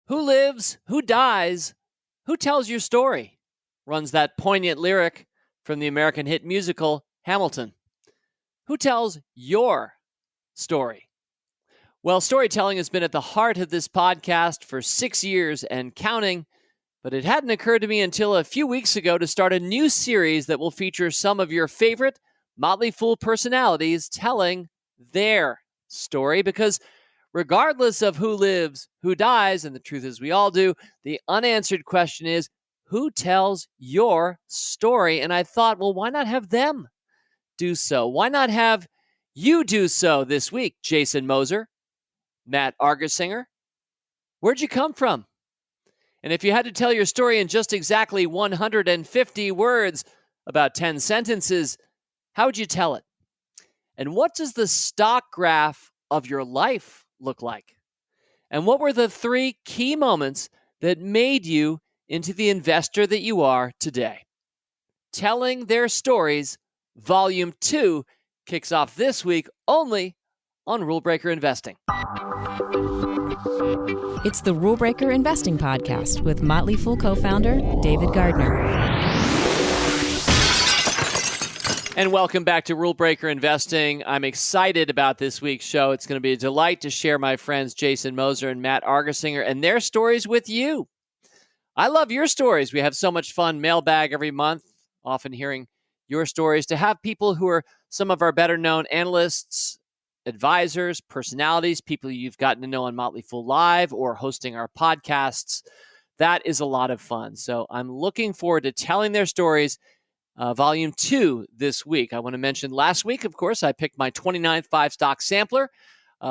Who lives? Who dies? Who tells your story? Runs that poignant lyric from the American hit musical Hamilton. Who tells your story? Well, storytelling has been at the heart of this podcast for 6 years and counting, but it hadn't occurred to me until a few weeks ago to start a new series that will feature some of your favorite Motley Fool personalities telling their story, because regardless of who lives, who dies, and the truth is we all do, the unanswered question is, who tells your story? And I thought, well, why not have them do so? Why not have you do so this week, Jason Moser, Matt Argersinger? Where'd you come from? And if you had to tell your story in just exactly 150 words, about 10 sentences, how would you tell it? And what does the stock graph of your life look like? And what were the 3 key moments that made you into the investor that you are today? Telling Their Stories, Volume 2, kicks off this week only on Rule Breaker Investing. It's the Rule Breaker Investing Podcast with Motley Fool co-founder David Gardner. And welcome back to Rule Breaker Investing. I'm excited about this week's show. It's going to be a delight to share my friends Jason Moser and Matt Argersinger and their stories with you. I love your stories. We have so much fun mailbag every month, often hearing your stories. To have people who are some of our better known analysts, advisors, personalities, people you've gotten to know on Motley Fool Live or hosting our podcasts, that is a lot of fun. So I'm looking forward to telling their stories. Volume 2 this week. I want to mention last week, of course, I picked my 29th 5-stock sampler,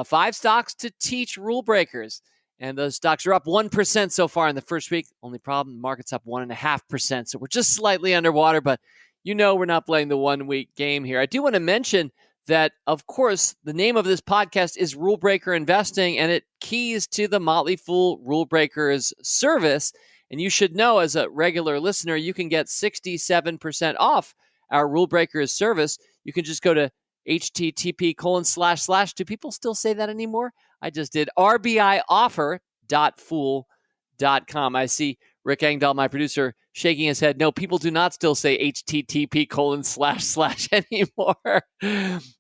5 stocks to teach rule breakers. And those stocks are up 1% so far in the first week. Only problem, the market's up 1.5%. So we're just slightly underwater, but you know we're not playing the 1-week game here. I do want to mention that, of course, the name of this podcast is Rule Breaker Investing, and it keys to the Motley Fool Rule Breakers service. And you should know, as a regular listener, you can get 67% off our Rule Breakers service. You can just go to http:// do people still say that anymore? I just did rbioffer.fool.com. I see Rick Engdahl, my producer, shaking his head. No, people do not still say http:// anymore.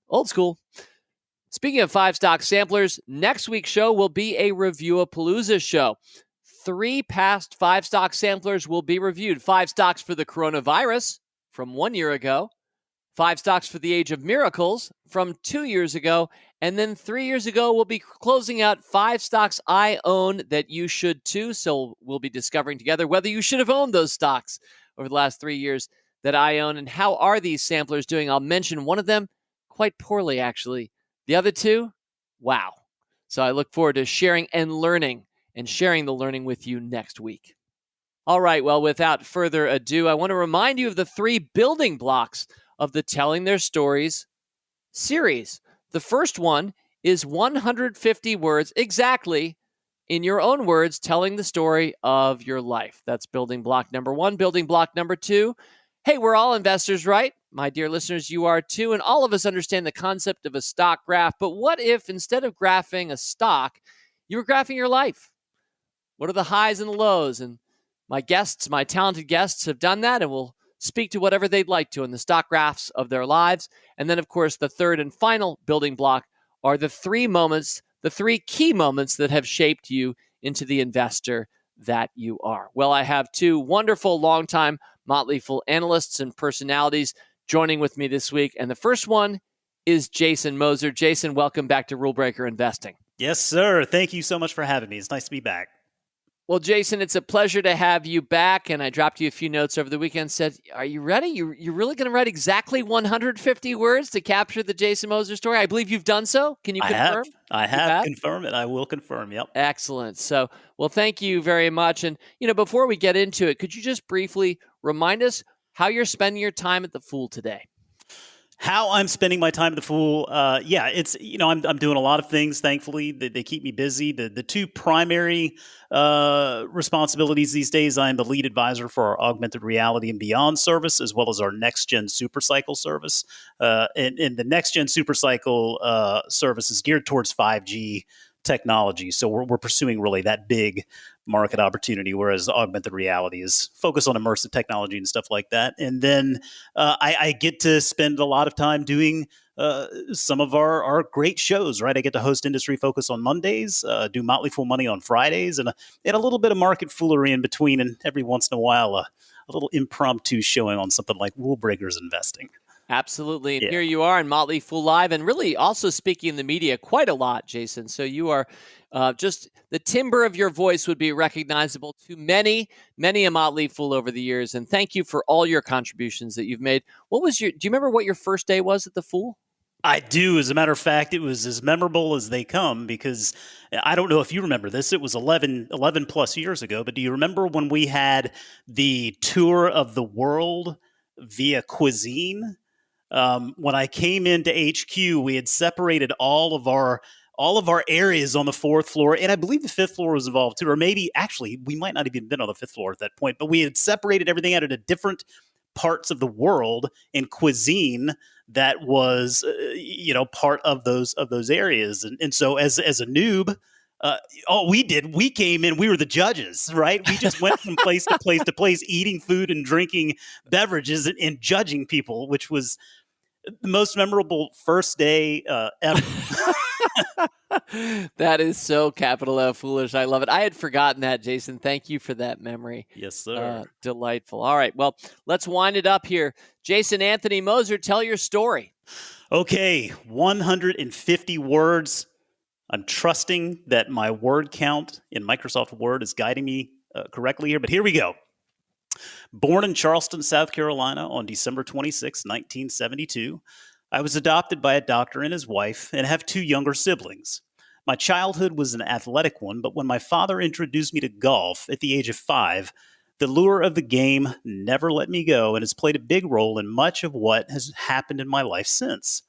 Old school. Speaking of 5-stock samplers, next week's show will be a Review-a-Palooza show. 3 past 5-stock samplers will be reviewed. 5 stocks for the coronavirus from 1 year ago, 5 stocks for the age of miracles from 2 years ago, and then 3 years ago, we'll be closing out 5 stocks I own that you should too. So we'll be discovering together whether you should have owned those stocks over the last 3 years that I own, and how are these samplers doing. I'll mention one of them quite poorly, actually. The other 2, wow. So I look forward to sharing and learning and sharing the learning with you next week. All right, well, without further ado, I want to remind you of the 3 building blocks of the Telling Their Stories series. The first one is 150 words exactly, in your own words, telling the story of your life. That's building block number 1. Building block number 2, hey, we're all investors, right? My dear listeners, you are too, and all of us understand the concept of a stock graph. But what if instead of graphing a stock, you were graphing your life? What are the highs and the lows? And my guests, my talented guests, have done that and will speak to whatever they'd like to in the stock graphs of their lives. And then, of course, the third and final building block are the 3 moments, the 3 key moments that have shaped you into the investor that you are. Well, I have 2 wonderful longtime Motley Fool analysts and personalities joining with me this week. And the first one is Jason Moser. Jason, welcome back to Rule Breaker Investing. Yes, sir. Thank you so much for having me. It's nice to be back. Well, Jason, it's a pleasure to have you back, and I dropped you a few notes over the weekend, said, are you ready? You're really going to write exactly 150 words to capture the Jason Moser story? I believe you've done so. Can you confirm? I have confirmed it. I will confirm, yep. Excellent. So, well, thank you very much. And, before we get into it, could you just briefly remind us how you're spending your time at the Fool today? How I'm spending my time at the Fool, it's I'm doing a lot of things. Thankfully, they keep me busy. The 2 primary responsibilities these days: I'm the lead advisor for our augmented reality and beyond service, as well as our next gen supercycle service. And the next gen supercycle service is geared towards 5G technology. So we're pursuing really that big market opportunity, whereas augmented reality is focused on immersive technology and stuff like that. And then I get to spend a lot of time doing some of our great shows, right? I get to host Industry Focus on Mondays, do Motley Fool Money on Fridays, and a little bit of market foolery in between, and every once in a while, a little impromptu showing on something like Rule Breakers Investing. Absolutely. And Yeah. here you are in Motley Fool Live, and really also speaking in the media quite a lot, Jason. So you are just the timbre of your voice would be recognizable to many, many a Motley Fool over the years. And thank you for all your contributions that you've made. Do you remember what your first day was at the Fool? I do. As a matter of fact, it was as memorable as they come because I don't know if you remember this. It was 11 plus years ago, but do you remember when we had the tour of the world via cuisine? When I came into HQ, we had separated all of our areas on the fourth floor, and I believe the fifth floor was involved too, or maybe actually we might not have even been on the fifth floor at that point. But we had separated everything out into different parts of the world in cuisine that was, part of those areas, and so as a noob. We came in, we were the judges, right? We just went from place to place to place, eating food and drinking beverages and judging people, which was the most memorable first day ever. That is so capital F foolish. I love it. I had forgotten that, Jason. Thank you for that memory. Yes, sir. Delightful. All right. Well, let's wind it up here. Jason Anthony Moser, tell your story. Okay, 150 words. I'm trusting that my word count in Microsoft Word is guiding me correctly here, but here we go. Born in Charleston, South Carolina on December 26, 1972, I was adopted by a doctor and his wife and have two younger siblings. My childhood was an athletic one, but when my father introduced me to golf at the age of 5, the lure of the game never let me go and has played a big role in much of what has happened in my life since.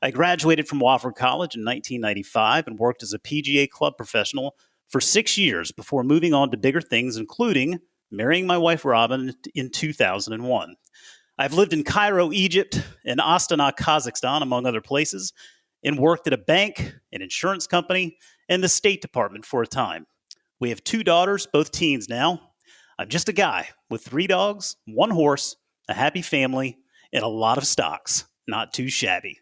I graduated from Wofford College in 1995 and worked as a PGA club professional for 6 years before moving on to bigger things, including marrying my wife Robin in 2001. I've lived in Cairo, Egypt, and Astana, Kazakhstan, among other places, and worked at a bank, an insurance company, and the State Department for a time. We have 2 daughters, both teens now. I'm just a guy with 3 dogs, 1 horse, a happy family, and a lot of stocks. Not too shabby.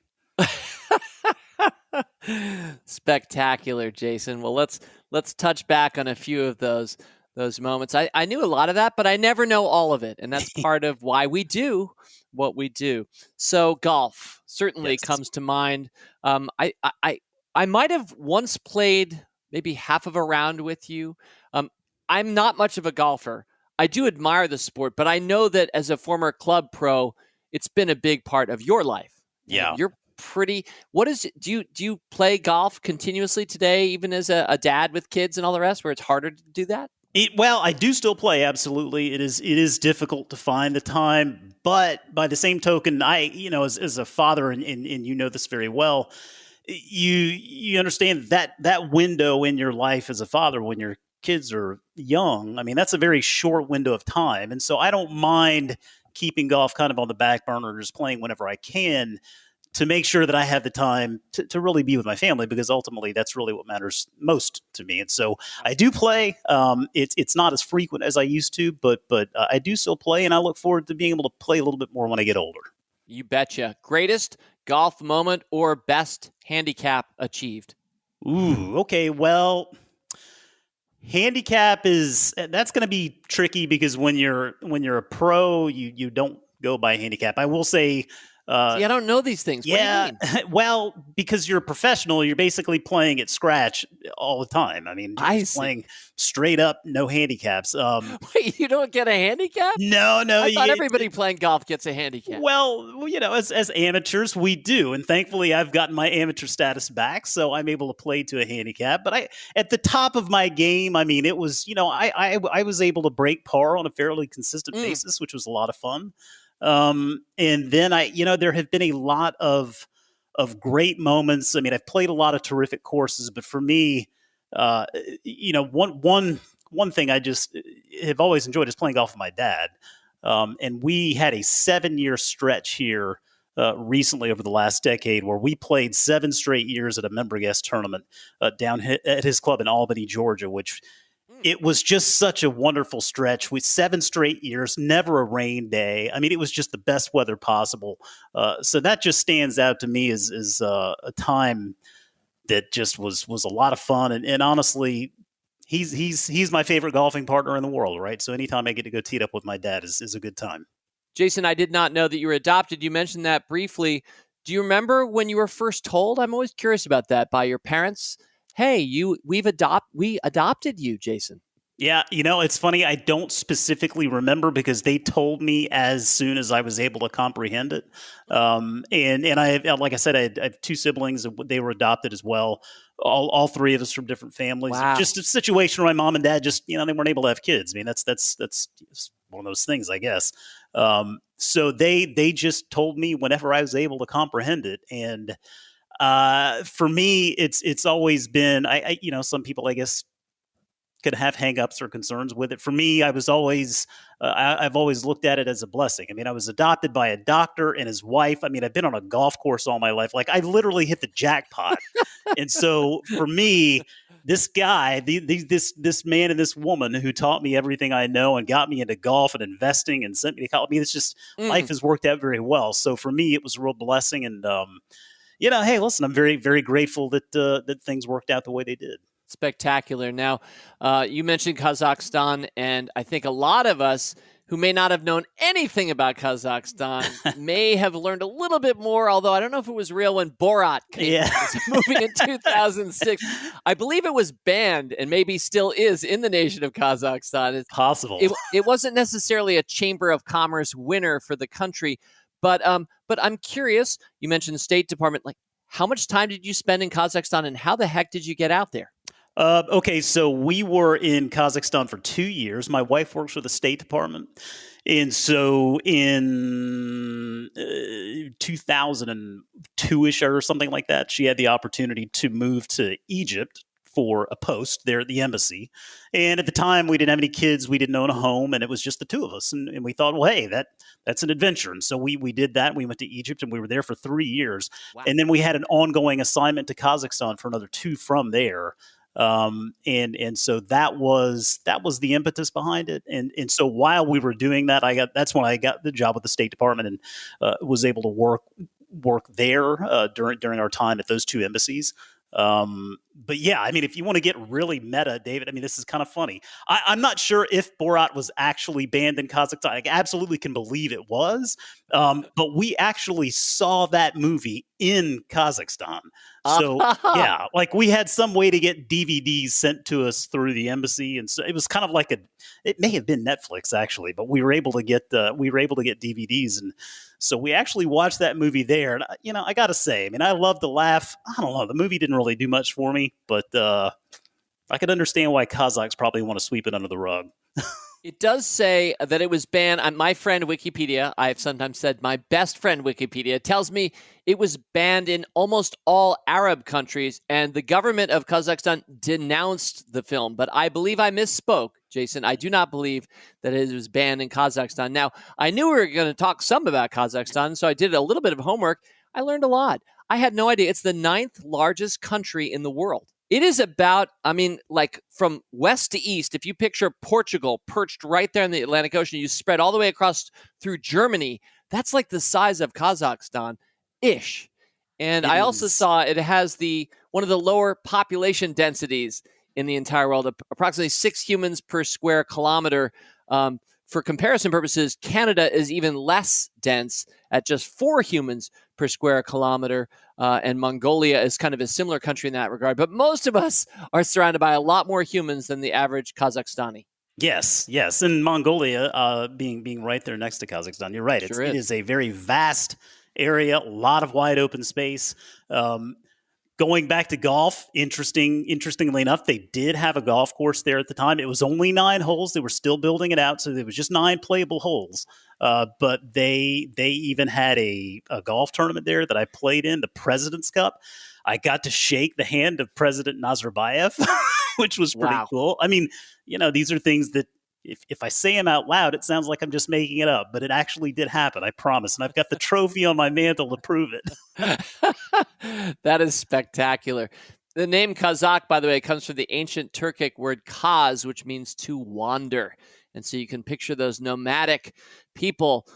Spectacular, Jason. Well, let's touch back on a few of those moments. I knew a lot of that, but I never know all of it, and that's part of why we do what we do. So golf certainly comes to mind. I might have once played maybe half of a round with you. I'm not much of a golfer. I do admire the sport, but I know that as a former club pro, it's been a big part of your life. Yeah. You're pretty. What is it? Do you play golf continuously today, even as a dad with kids and all the rest, where it's harder to do that? Well, I do still play. Absolutely, it is difficult to find the time, but by the same token, as a father, and you know this very well, you understand that window in your life as a father when your kids are young. I mean, that's a very short window of time, and so I don't mind keeping golf kind of on the back burner, just playing whenever I can, to make sure that I have the time to really be with my family, because ultimately that's really what matters most to me. And so I do play. It's not as frequent as I used to, but I do still play, and I look forward to being able to play a little bit more when I get older. You betcha. Greatest golf moment or best handicap achieved? Ooh, okay. Well, handicap that's going to be tricky, because when you're a pro, you don't go by handicap. I will say. See, I don't know these things. Yeah, What do you mean? well, because you're a professional, you're basically playing at scratch all the time. I mean, you're just playing straight up, no handicaps. Wait, you don't get a handicap? No. I thought everybody playing golf gets a handicap. Well, as amateurs, we do, and thankfully, I've gotten my amateur status back, so I'm able to play to a handicap. But at the top of my game, I mean, it was, I was able to break par on a fairly consistent basis, which was a lot of fun. And then there have been a lot of great moments. I mean, I've played a lot of terrific courses, but for me, one thing I just have always enjoyed is playing golf with my dad. And we had a 7-year stretch here recently over the last decade, where we played 7 straight years at a member guest tournament down at his club in Albany, Georgia, which it was just such a wonderful stretch with 7 straight years, never a rain day. I mean, it was just the best weather possible. So that just stands out to me as a time that just was a lot of fun. And honestly, he's my favorite golfing partner in the world, right? So anytime I get to go tee it up with my dad is a good time. Jason, I did not know that you were adopted. You mentioned that briefly. Do you remember when you were first told? I'm always curious about that, by your parents. Hey, we adopted you, Jason. Yeah, it's funny. I don't specifically remember because they told me as soon as I was able to comprehend it. And I, like I said, I have 2 siblings. They were adopted as well. All 3 of us from different families. Wow. Just a situation where my mom and dad just, they weren't able to have kids. I mean, that's one of those things, I guess. So they just told me whenever I was able to comprehend it. And for me, it's always been, some people, I guess, could have hangups or concerns with it. For me, I was always, I've always looked at it as a blessing. I mean, I was adopted by a doctor and his wife. I mean, I've been on a golf course all my life. Like, I literally hit the jackpot. And so for me, this guy, this man and this woman who taught me everything I know and got me into golf and investing and sent me to college. I mean, it's just, life has worked out very well. So for me, it was a real blessing. And, hey, listen, I'm very, very grateful that things worked out the way they did. Spectacular. Now, you mentioned Kazakhstan, and I think a lot of us who may not have known anything about Kazakhstan may have learned a little bit more, although I don't know if it was real when Borat came moving in 2006. I believe it was banned and maybe still is in the nation of Kazakhstan. It's possible. It wasn't necessarily a Chamber of Commerce winner for the country, but I'm curious, you mentioned State Department, like, how much time did you spend in Kazakhstan and how the heck did you get out there? Okay, so we were in Kazakhstan for 2 years. My wife works for the State Department. And so in 2002-ish or something like that, she had the opportunity to move to Egypt for a post there at the embassy. And at the time, we didn't have any kids. We didn't own a home, and it was just the 2 of us. And we thought, well, hey, that's an adventure. And so we did that. We went to Egypt, and we were there for 3 years. Wow. And then we had an ongoing assignment to Kazakhstan for another 2 from there. And so that was the impetus behind it. And so while we were doing that, that's when I got the job with the State Department and was able to work there during our time at those 2 embassies. But yeah, I mean, if you want to get really meta, David, I mean, this is kind of funny. I'm not sure if Borat was actually banned in Kazakhstan. I absolutely can believe it was. But we actually saw that movie in Kazakhstan. So yeah, like we had some way to get DVDs sent to us through the embassy. And so it was kind of like it may have been Netflix actually, but we were able to get DVDs. And so we actually watched that movie there. And, I got to say, I mean, I love to laugh. I don't know. The movie didn't really do much for me, but I could understand why Kazakhs probably want to sweep it under the rug. It does say that it was banned. My friend Wikipedia, I've sometimes said my best friend Wikipedia, tells me it was banned in almost all Arab countries, and the government of Kazakhstan denounced the film. But I believe I misspoke, Jason. I do not believe that it was banned in Kazakhstan. Now, I knew we were going to talk some about Kazakhstan, so I did a little bit of homework. I learned a lot. I had no idea. It's the 9th largest country in the world. It is about, like from west to east, if you picture Portugal perched right there in the Atlantic Ocean, you spread all the way across through Germany, that's like the size of Kazakhstan-ish. And I also saw it has one of the lower population densities in the entire world, approximately 6 humans per square kilometer. For comparison purposes, Canada is even less dense at just 4 humans per square kilometer, and Mongolia is kind of a similar country in that regard. But most of us are surrounded by a lot more humans than the average Kazakhstani. Yes, and Mongolia being right there next to Kazakhstan, you're right. Sure It is a very vast area, a lot of wide open space. Going back to golf, interestingly enough, they did have a golf course there at the time. It was only 9 holes. They were still building it out, so there was just 9 playable holes. But they even had a golf tournament there that I played in, the President's Cup. I got to shake the hand of President Nazarbayev, which was pretty cool. I mean, these are things that if I say them out loud, it sounds like I'm just making it up, but it actually did happen. I promise. And I've got the trophy on my mantle to prove it. That is spectacular. The name Kazakh, by the way, comes from the ancient Turkic word kaz, which means to wander. And so you can picture those nomadic people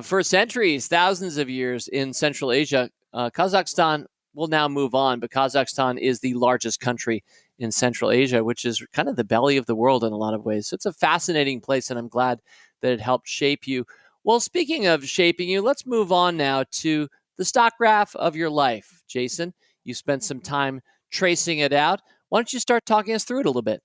for centuries, thousands of years in Central Asia. Kazakhstan will now move on, but Kazakhstan is the largest country in Central Asia, which is kind of the belly of the world in a lot of ways. So it's a fascinating place, and I'm glad that it helped shape you. Well, speaking of shaping you, let's move on now to the stock graph of your life. Jason, you spent some time tracing it out. Why don't you start talking us through it a little bit?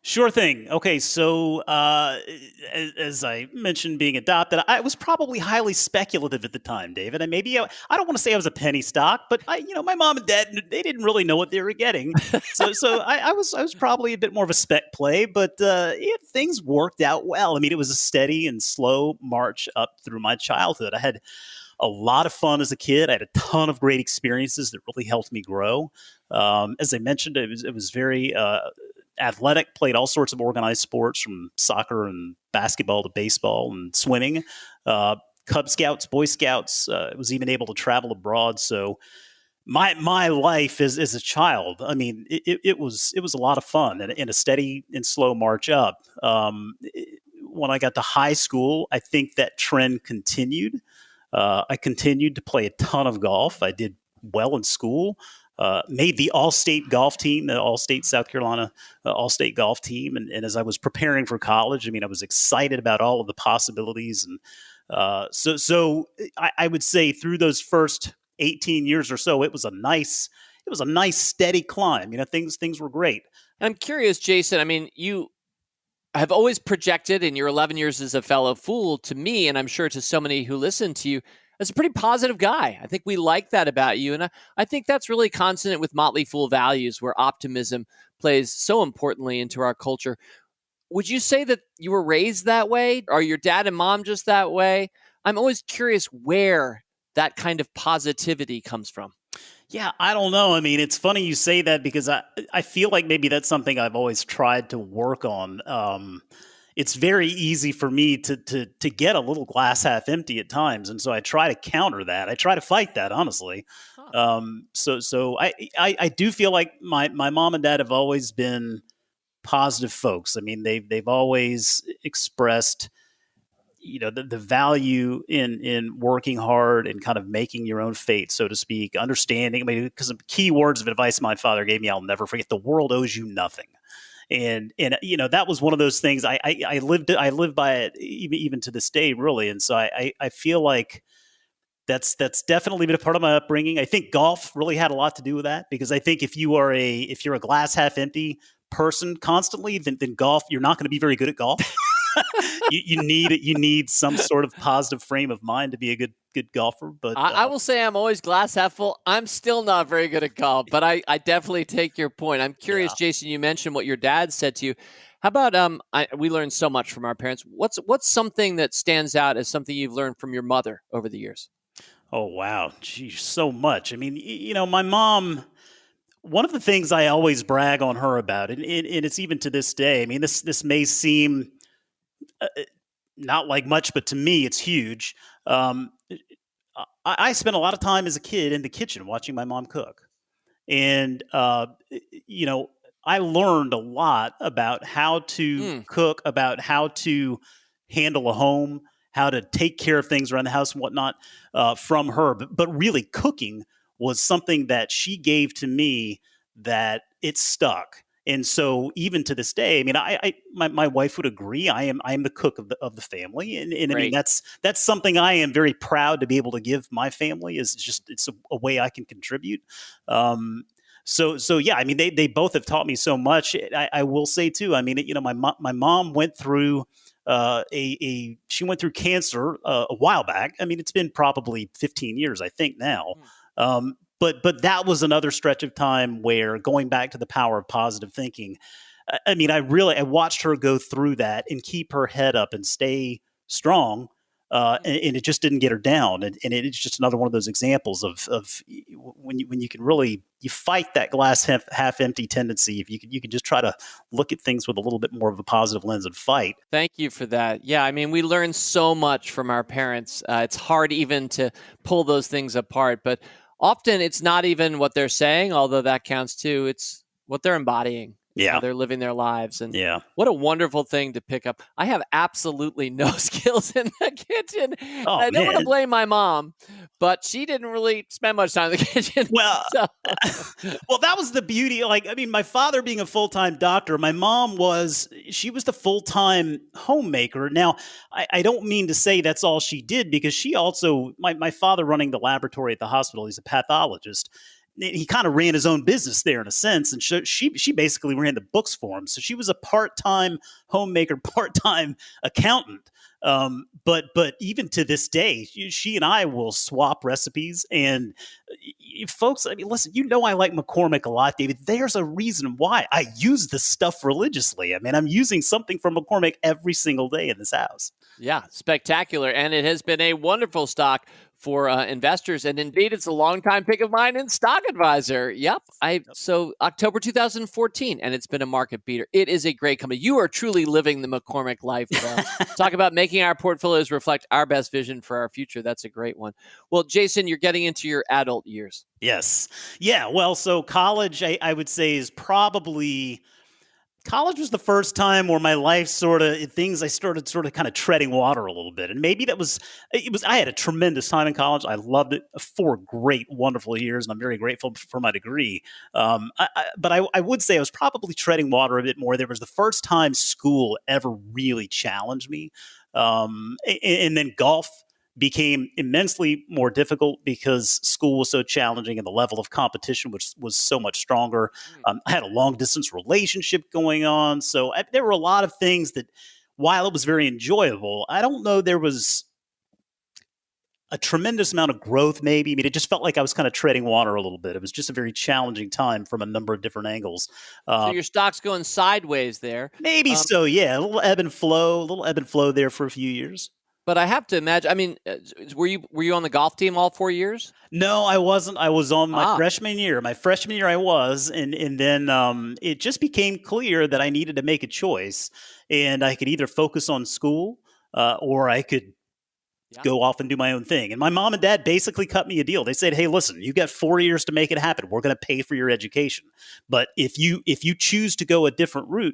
Sure thing. Okay, so as I mentioned, being adopted, I was probably highly speculative at the time, David. And maybe I don't want to say I was a penny stock, but my mom and dad, they didn't really know what they were getting. So I was probably a bit more of a spec play, but things worked out well. I mean, it was a steady and slow march up through my childhood. I had a lot of fun as a kid. I had a ton of great experiences that really helped me grow. As I mentioned, it was very athletic, played all sorts of organized sports from soccer and basketball to baseball and swimming, Cub Scouts, Boy Scouts, was even able to travel abroad. So my life as a child, I mean, it was a lot of fun and a steady and slow march up. When I got to high school, I think that trend continued. I continued to play a ton of golf. I did well in school. Made the all-state golf team, the all-state South Carolina all-state golf team. And as I was preparing for college, I mean, I was excited about all of the possibilities. And so I would say through those first 18 years or so, it was a nice steady climb. Things were great. I'm curious, Jason. I mean, you have always projected in your 11 years as a fellow fool to me, and I'm sure to so many who listen to you, as a pretty positive guy. I think we like that about you. And I think that's really consonant with Motley Fool values, where optimism plays so importantly into our culture. Would you say that you were raised that way? Are your dad and mom just that way? I'm always curious where that kind of positivity comes from. Yeah, I don't know. I mean, it's funny you say that because I feel like maybe that's something I've always tried to work on. It's very easy for me to get a little glass half empty at times, and so I try to counter that. I try to fight that, honestly. Huh. So I do feel like my mom and dad have always been positive folks. I mean, they've always expressed the value in working hard and kind of making your own fate, so to speak. Understanding, I mean, because some key words of advice my father gave me, I'll never forget: the world owes you nothing. And that was one of those things I lived by it even to this day, really. And so I feel like that's definitely been a part of my upbringing. I think golf really had a lot to do with that, because I think if you're a glass half empty person constantly, then golf, you're not going to be very good at golf. you need some sort of positive frame of mind to be a good golfer. But I will say I'm always glass half full. I'm still not very good at golf, but I definitely take your point. I'm curious, yeah. Jason, you mentioned what your dad said to you. How about we learned so much from our parents. What's something that stands out as something you've learned from your mother over the years? Oh, wow. Geez, so much. I mean, my mom, one of the things I always brag on her about, and it's even to this day, I mean, this may seem not like much, but to me, it's huge. I spent a lot of time as a kid in the kitchen watching my mom cook. And, I learned a lot about how to cook, about how to handle a home, how to take care of things around the house and whatnot from her. But really, cooking was something that she gave to me that it stuck. And so even to this day, I mean, my wife would agree. I am the cook of the family, and I mean that's something I am very proud to be able to give my family. Is just it's a way I can contribute. So yeah, I mean they both have taught me so much. I will say too. I mean, my mom went through she went through cancer a while back. I mean, it's been probably 15 years, I think now. But that was another stretch of time where, going back to the power of positive thinking, I mean, I watched her go through that and keep her head up and stay strong and it just didn't get her down. And it's just another one of those examples of when you can really you fight that glass half empty tendency. If you can just try to look at things with a little bit more of a positive lens and fight. Thank you for that. Yeah, I mean, we learn so much from our parents. It's hard even to pull those things apart, but often it's not even what they're saying, although that counts too. It's what they're embodying. Yeah. How they're living their lives. And yeah. What a wonderful thing to pick up. I have absolutely no skills in the kitchen. Oh, I don't want to man. blame my mom, but she didn't really spend much time in the kitchen. Well, so. well, that was the beauty. Like, I mean, my father being a full-time doctor, my mom she was the full-time homemaker. Now, I don't mean to say that's all she did, because she also, my father running the laboratory at the hospital, he's a pathologist. He kind of ran his own business there in a sense, and she basically ran the books for him. So she was a part-time homemaker, part-time accountant. But even to this day, she and I will swap recipes. And folks, I mean, listen, I like McCormick a lot, David. There's a reason why I use this stuff religiously. I mean, I'm using something from McCormick every single day in this house. Yeah, spectacular. And it has been a wonderful stock for investors. And indeed, it's a longtime pick of mine in Stock Advisor. Yep. So October 2014, and it's been a market beater. It is a great company. You are truly living the McCormick life. Talk about making our portfolios reflect our best vision for our future. That's a great one. Well, Jason, you're getting into your adult years. Yes. Yeah. Well, so college, I would say, is probably... College was the first time where my life I started sort of kind of treading water a little bit. And maybe I had a tremendous time in college. I loved it. 4 great, wonderful years, and I'm very grateful for my degree. But I would say I was probably treading water a bit more. There was the first time school ever really challenged me. And then golf became immensely more difficult because school was so challenging and the level of competition was so much stronger. I had a long distance relationship going on. So there were a lot of things that, while it was very enjoyable, I don't know there was a tremendous amount of growth maybe. I mean, it just felt like I was kind of treading water a little bit. It was just a very challenging time from a number of different angles. So your stock's going sideways there. Maybe so, yeah. A little ebb and flow there for a few years. But I have to imagine, I mean, were you on the golf team all 4 years? No, I wasn't. I was on my freshman year. My freshman year I was, and then it just became clear that I needed to make a choice, and I could either focus on school or I could go off and do my own thing. And my mom and dad basically cut me a deal. They said, "Hey, listen, you got 4 years to make it happen. We're going to pay for your education. But if you choose to go a different route,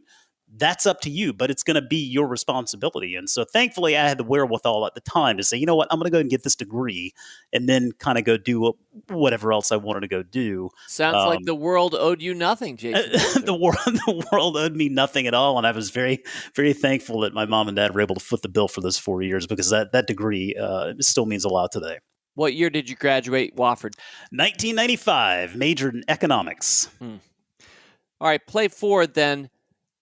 that's up to you, but it's going to be your responsibility." And so thankfully I had the wherewithal at the time to say, you know what, I'm going to go and get this degree and then kind of go do whatever else I wanted to go do. Sounds like the world owed you nothing, Jason. The world owed me nothing at all. And I was very, very thankful that my mom and dad were able to foot the bill for those 4 years, because that degree still means a lot today. What year did you graduate Wofford? 1995, majored in economics. All right, play forward then.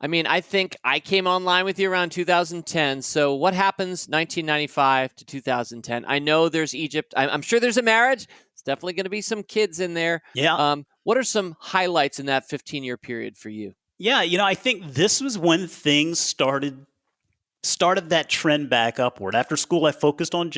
I mean, I think I came online with you around 2010. So what happens 1995 to 2010? I know there's Egypt. I'm sure there's a marriage. It's definitely going to be some kids in there. Yeah. What are some highlights in that 15-year period for you? Yeah, I think this was when things started that trend back upward. After school, I focused on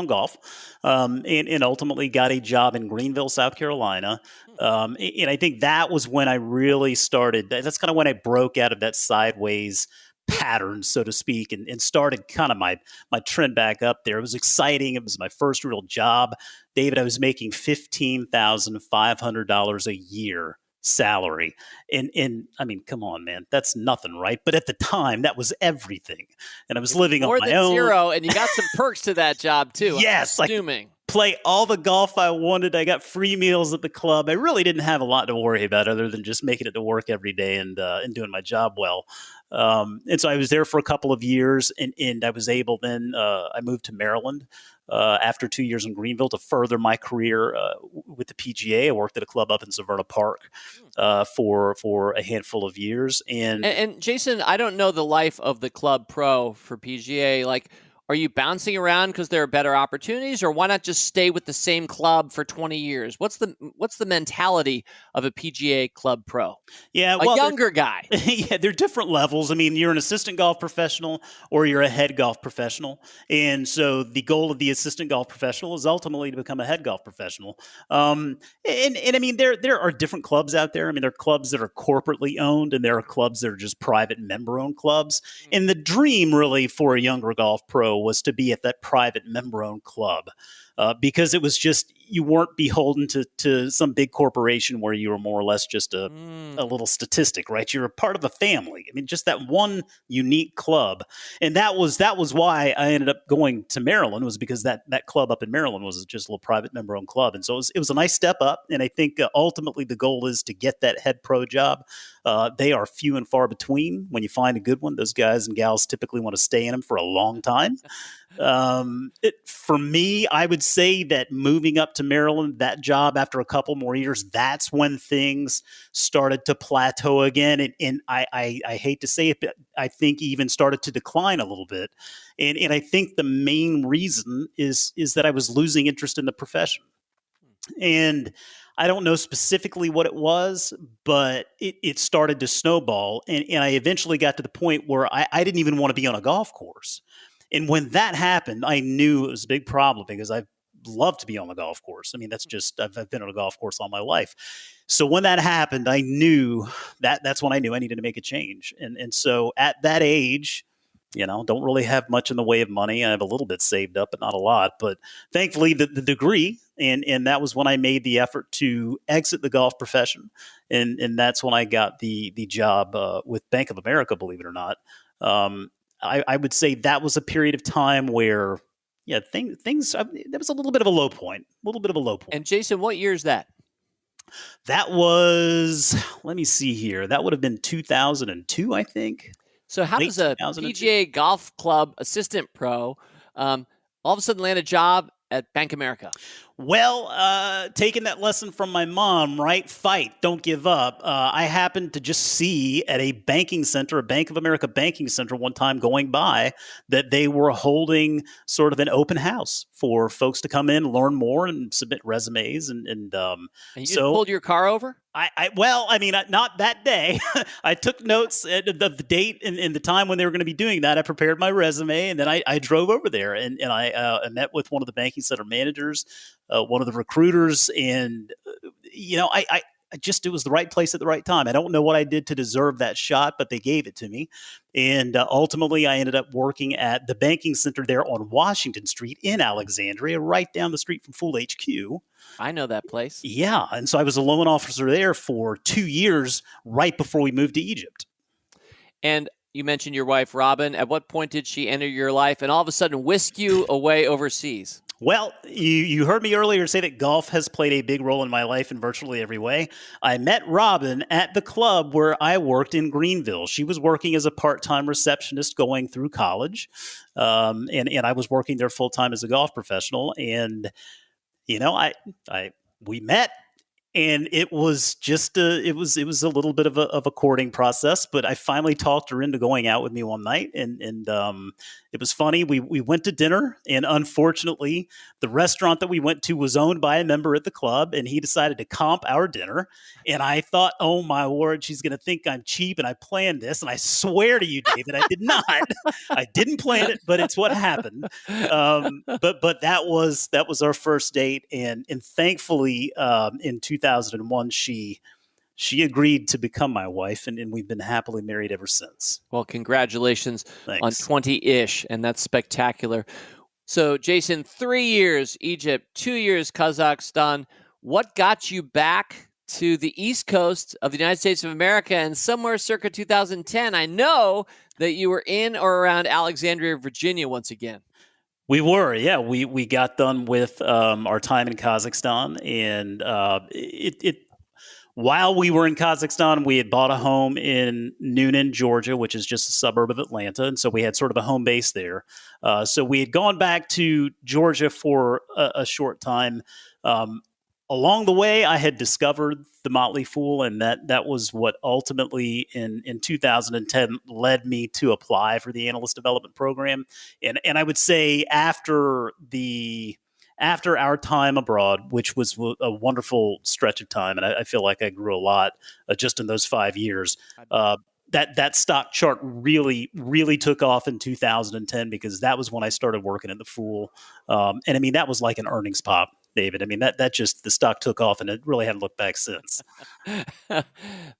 golf, and ultimately got a job in Greenville, South Carolina. And I think that was when I really started. That's kind of when I broke out of that sideways pattern, so to speak, and started kind of my trend back up there. It was exciting. It was my first real job, David. I was making $15,500 a year salary. And I mean, come on, man, that's nothing, right? But at the time, that was everything. And I was living on my own. More than zero, and you got some perks to that job too. Yes. I'm assuming. Play all the golf I wanted. I got free meals at the club. I really didn't have a lot to worry about other than just making it to work every day and doing my job well. And so I was there for a couple of years, and I was able then, I moved to Maryland after 2 years in Greenville to further my career with the PGA. I worked at a club up in Severna Park for a handful of years. And Jason, I don't know the life of the club pro for PGA. Like, Are you bouncing around because there are better opportunities, or why not just stay with the same club for 20 years? What's the mentality of a PGA club pro? Yeah, A well, younger guy. yeah, they're different levels. I mean, you're an assistant golf professional or you're a head golf professional. And so the goal of the assistant golf professional is ultimately to become a head golf professional. And I mean, there are different clubs out there. I mean, there are clubs that are corporately owned and there are clubs that are just private member owned clubs. And the dream really for a younger golf pro was to be at that private member owned club. Because it was just, you weren't beholden to some big corporation where you were more or less just a little statistic, right? You're a part of a family. I mean, just that one unique club. And that was why I ended up going to Maryland, was because that club up in Maryland was just a little private member owned club. And so it was a nice step up. And I think ultimately the goal is to get that head pro job. They are few and far between. When you find a good one, those guys and gals typically want to stay in them for a long time. For me, I would say that moving up to Maryland, that job after a couple more years, that's when things started to plateau again. And I hate to say it, but I think even started to decline a little bit. And I think the main reason is that I was losing interest in the profession. And I don't know specifically what it was, but it started to snowball. And I eventually got to the point where I didn't even want to be on a golf course. And when that happened, I knew it was a big problem because I love to be on the golf course. I mean, that's just, I've been on a golf course all my life. So when that happened, I knew that's when I knew I needed to make a change. And so at that age, don't really have much in the way of money. I have a little bit saved up, but not a lot. But thankfully, the degree, and that was when I made the effort to exit the golf profession. And that's when I got the job with Bank of America, believe it or not. I would say that was a period of time where, things there was a little bit of a low point. And Jason, what year is that? That was, let me see here. That would have been 2002, I think. So how does a PGA golf club assistant pro all of a sudden land a job at Bank America? Well, taking that lesson from my mom, right? Fight, don't give up. I happened to just see at a banking center, a Bank of America banking center one time going by, that they were holding sort of an open house for folks to come in, learn more, and submit resumes. And you just pulled your car over? Well, I mean, not that day. I took notes of the date and the time when they were going to be doing that. I prepared my resume, and then I drove over there, and I met with one of the banking center managers, one of the recruiters, and I just, it was the right place at the right time. I don't know what I did to deserve that shot, but they gave it to me. And ultimately, I ended up working at the banking center there on Washington Street in Alexandria, right down the street from Fool HQ. I know that place. Yeah. And so I was a loan officer there for 2 years right before we moved to Egypt. And you mentioned your wife, Robin. At what point did she enter your life and all of a sudden whisk you away overseas? Well, you heard me earlier say that golf has played a big role in my life in virtually every way. I met Robin at the club where I worked in Greenville. She was working as a part-time receptionist going through college, and I was working there full-time as a golf professional. And we met. And it was just it was a little bit of a courting process, but I finally talked her into going out with me one night, and it was funny. We went to dinner, and unfortunately, the restaurant that we went to was owned by a member at the club, and he decided to comp our dinner. And I thought, oh my word, she's going to think I'm cheap, and I planned this. And I swear to you, David, I did not. I didn't plan it, but it's what happened. But that was our first date, and thankfully, in 2001, she agreed to become my wife, and we've been happily married ever since. Well, congratulations. Thanks. On 20-ish, and that's spectacular. So, Jason, 3 years Egypt, 2 years Kazakhstan. What got you back to the East Coast of the United States of America, and somewhere circa 2010? I know that you were in or around Alexandria, Virginia once again. We were, yeah. We got done with our time in Kazakhstan, and while we were in Kazakhstan, we had bought a home in Noonan, Georgia, which is just a suburb of Atlanta, and so we had sort of a home base there. So we had gone back to Georgia for a short time. along the way, I had discovered the Motley Fool, and that was what ultimately in 2010 led me to apply for the analyst development program. And I would say after our time abroad, which was a wonderful stretch of time, and I feel like I grew a lot just in those 5 years. That stock chart really took off in 2010 because that was when I started working in the Fool, and I mean that was like an earnings pop, David. I mean that just the stock took off and it really hadn't looked back since.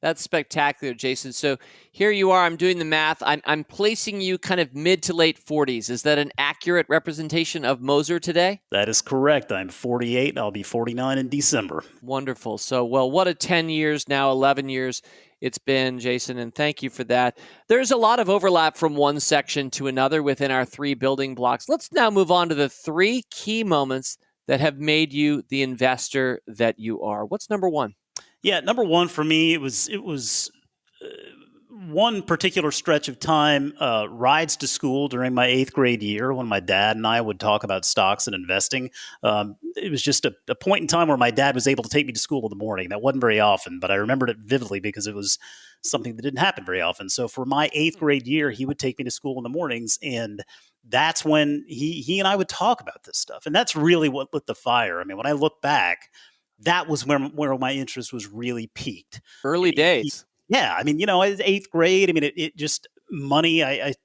That's spectacular, Jason. So here you are. I'm doing the math. I'm placing you kind of mid to late 40s. Is that an accurate representation of Moser today? That is correct. I'm 48. I'll be 49 in December. Wonderful. So, well, what a 10 years now, 11 years it's been, Jason, and thank you for that. There's a lot of overlap from one section to another within our 3 building blocks. Let's now move on to the 3 key moments that have made you the investor that you are. What's number 1? Yeah, number 1 for me, it was one particular stretch of time, rides to school during my 8th grade year when my dad and I would talk about stocks and investing. It was just a point in time where my dad was able to take me to school in the morning. That wasn't very often, but I remembered it vividly because it was something that didn't happen very often. So for my 8th grade year, he would take me to school in the mornings, and that's when he and I would talk about this stuff. And that's really what lit the fire. I mean, when I look back, that was where my interest was really peaked. Early days. Yeah, I mean, 8th grade. I mean, it just money. I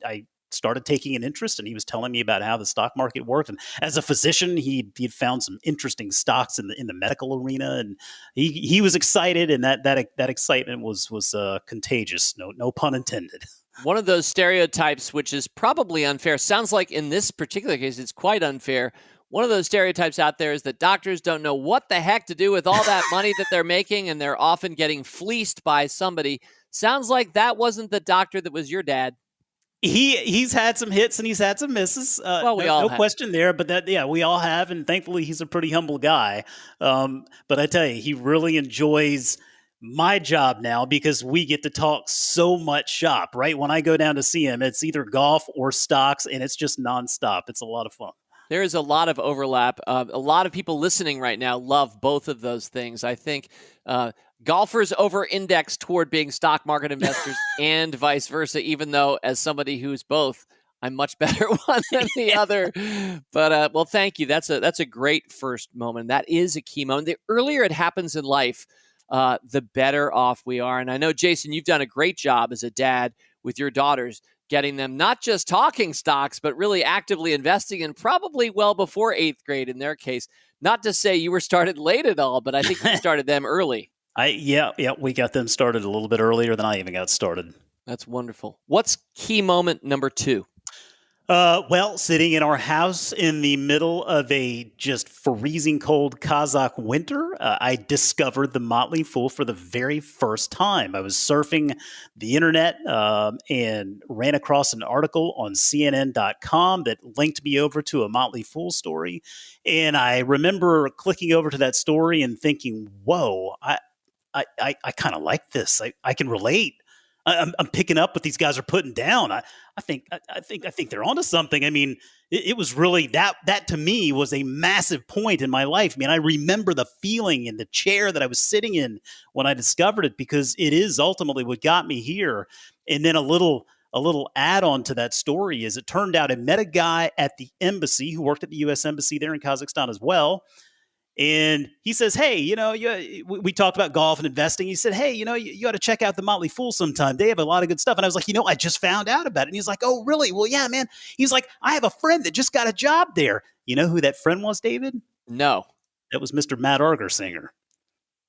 started taking an interest, and he was telling me about how the stock market worked. And as a physician, he'd found some interesting stocks in the medical arena, and he was excited, and that excitement was contagious. No pun intended. One of those stereotypes, which is probably unfair, sounds like in this particular case, it's quite unfair. One of those stereotypes out there is that doctors don't know what the heck to do with all that money that they're making, and they're often getting fleeced by somebody. Sounds like that wasn't the doctor that was your dad. He's had some hits and he's had some misses. Well, we all no have. question there, but we all have, and thankfully he's a pretty humble guy. But I tell you, he really enjoys my job now because we get to talk so much shop, right? When I go down to see him, it's either golf or stocks, and it's just nonstop. It's a lot of fun. There is a lot of overlap. A lot of people listening right now love both of those things. I think golfers over-index toward being stock market investors and vice versa, even though as somebody who's both, I'm much better one than the other. But, well, thank you. That's a great first moment. That is a key moment. The earlier it happens in life, the better off we are. And I know, Jason, you've done a great job as a dad with your daughters, getting them not just talking stocks, but really actively investing, and probably well before 8th grade in their case. Not to say you were started late at all, but I think you started them early. We got them started a little bit earlier than I even got started. That's wonderful. What's key moment number 2? Well, sitting in our house in the middle of a just freezing cold Kazakh winter, I discovered the Motley Fool for the very first time. I was surfing the internet and ran across an article on CNN.com that linked me over to a Motley Fool story. And I remember clicking over to that story and thinking, whoa, I kind of like this. I can relate. I'm picking up what these guys are putting down. I think they're onto something. I mean, it was really that to me was a massive point in my life. I mean, I remember the feeling in the chair that I was sitting in when I discovered it, because it is ultimately what got me here. And then a little add-on to that story is it turned out I met a guy at the embassy who worked at the U.S. Embassy there in Kazakhstan as well. And he says, hey, we talked about golf and investing. He said, hey, you ought to check out the Motley Fool sometime. They have a lot of good stuff. And I was like, I just found out about it. And he's like, oh, really? Well, yeah, man. He's like, I have a friend that just got a job there. You know who that friend was, David? No. That was Mr. Matt Argersinger.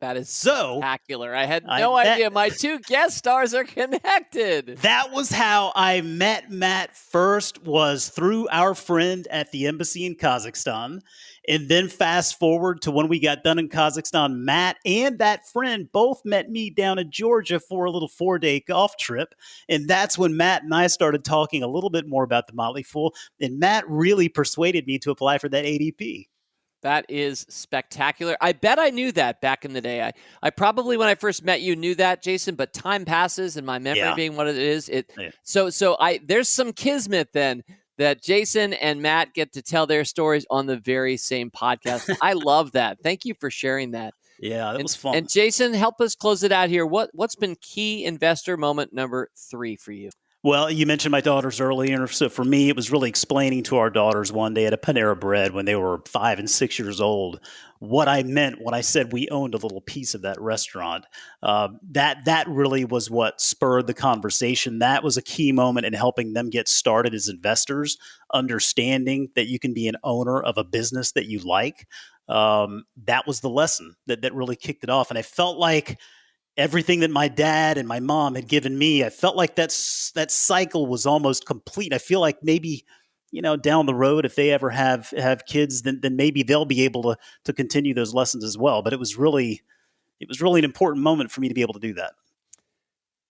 That is spectacular. I had no idea my 2 guest stars are connected. That was how I met Matt first, was through our friend at the embassy in Kazakhstan. And then fast forward to when we got done in Kazakhstan, Matt and that friend both met me down in Georgia for a little 4-day golf trip. And that's when Matt and I started talking a little bit more about the Motley Fool. And Matt really persuaded me to apply for that ADP. That is spectacular. I bet I knew that back in the day. I probably, when I first met you, knew that, Jason, but time passes and my memory being what it is. So there's some kismet then that Jason and Matt get to tell their stories on the very same podcast. I love that. Thank you for sharing that. Yeah, that was fun. And Jason, help us close it out here. What's been key investor moment number 3 for you? Well, you mentioned my daughters earlier. So for me, it was really explaining to our daughters one day at a Panera Bread when they were 5 and 6 years old what I meant when I said we owned a little piece of that restaurant. That really was what spurred the conversation. That was a key moment in helping them get started as investors, understanding that you can be an owner of a business that you like. That was the lesson that really kicked it off. And I felt like everything that my dad and my mom had given me, I felt like that cycle was almost complete. I feel like maybe, down the road, if they ever have kids, then maybe they'll be able to continue those lessons as well. But it was really an important moment for me to be able to do that.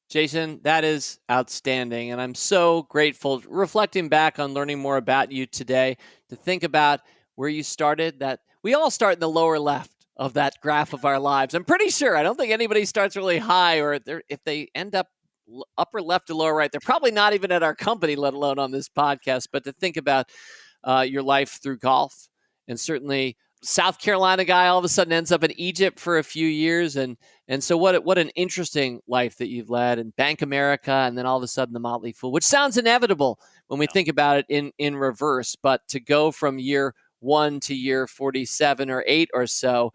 Jason, that is outstanding. And I'm so grateful, reflecting back on learning more about you today, to think about where you started, that we all start in the lower left of that graph of our lives. I'm pretty sure. I don't think anybody starts really high, or if they end up upper left or lower right, they're probably not even at our company, let alone on this podcast. But to think about your life through golf, and certainly South Carolina guy all of a sudden ends up in Egypt for a few years. And so what an interesting life that you've led, and Bank America, and then all of a sudden the Motley Fool, which sounds inevitable when we think about it in reverse. But to go from year 1 to year 47 or 8 or so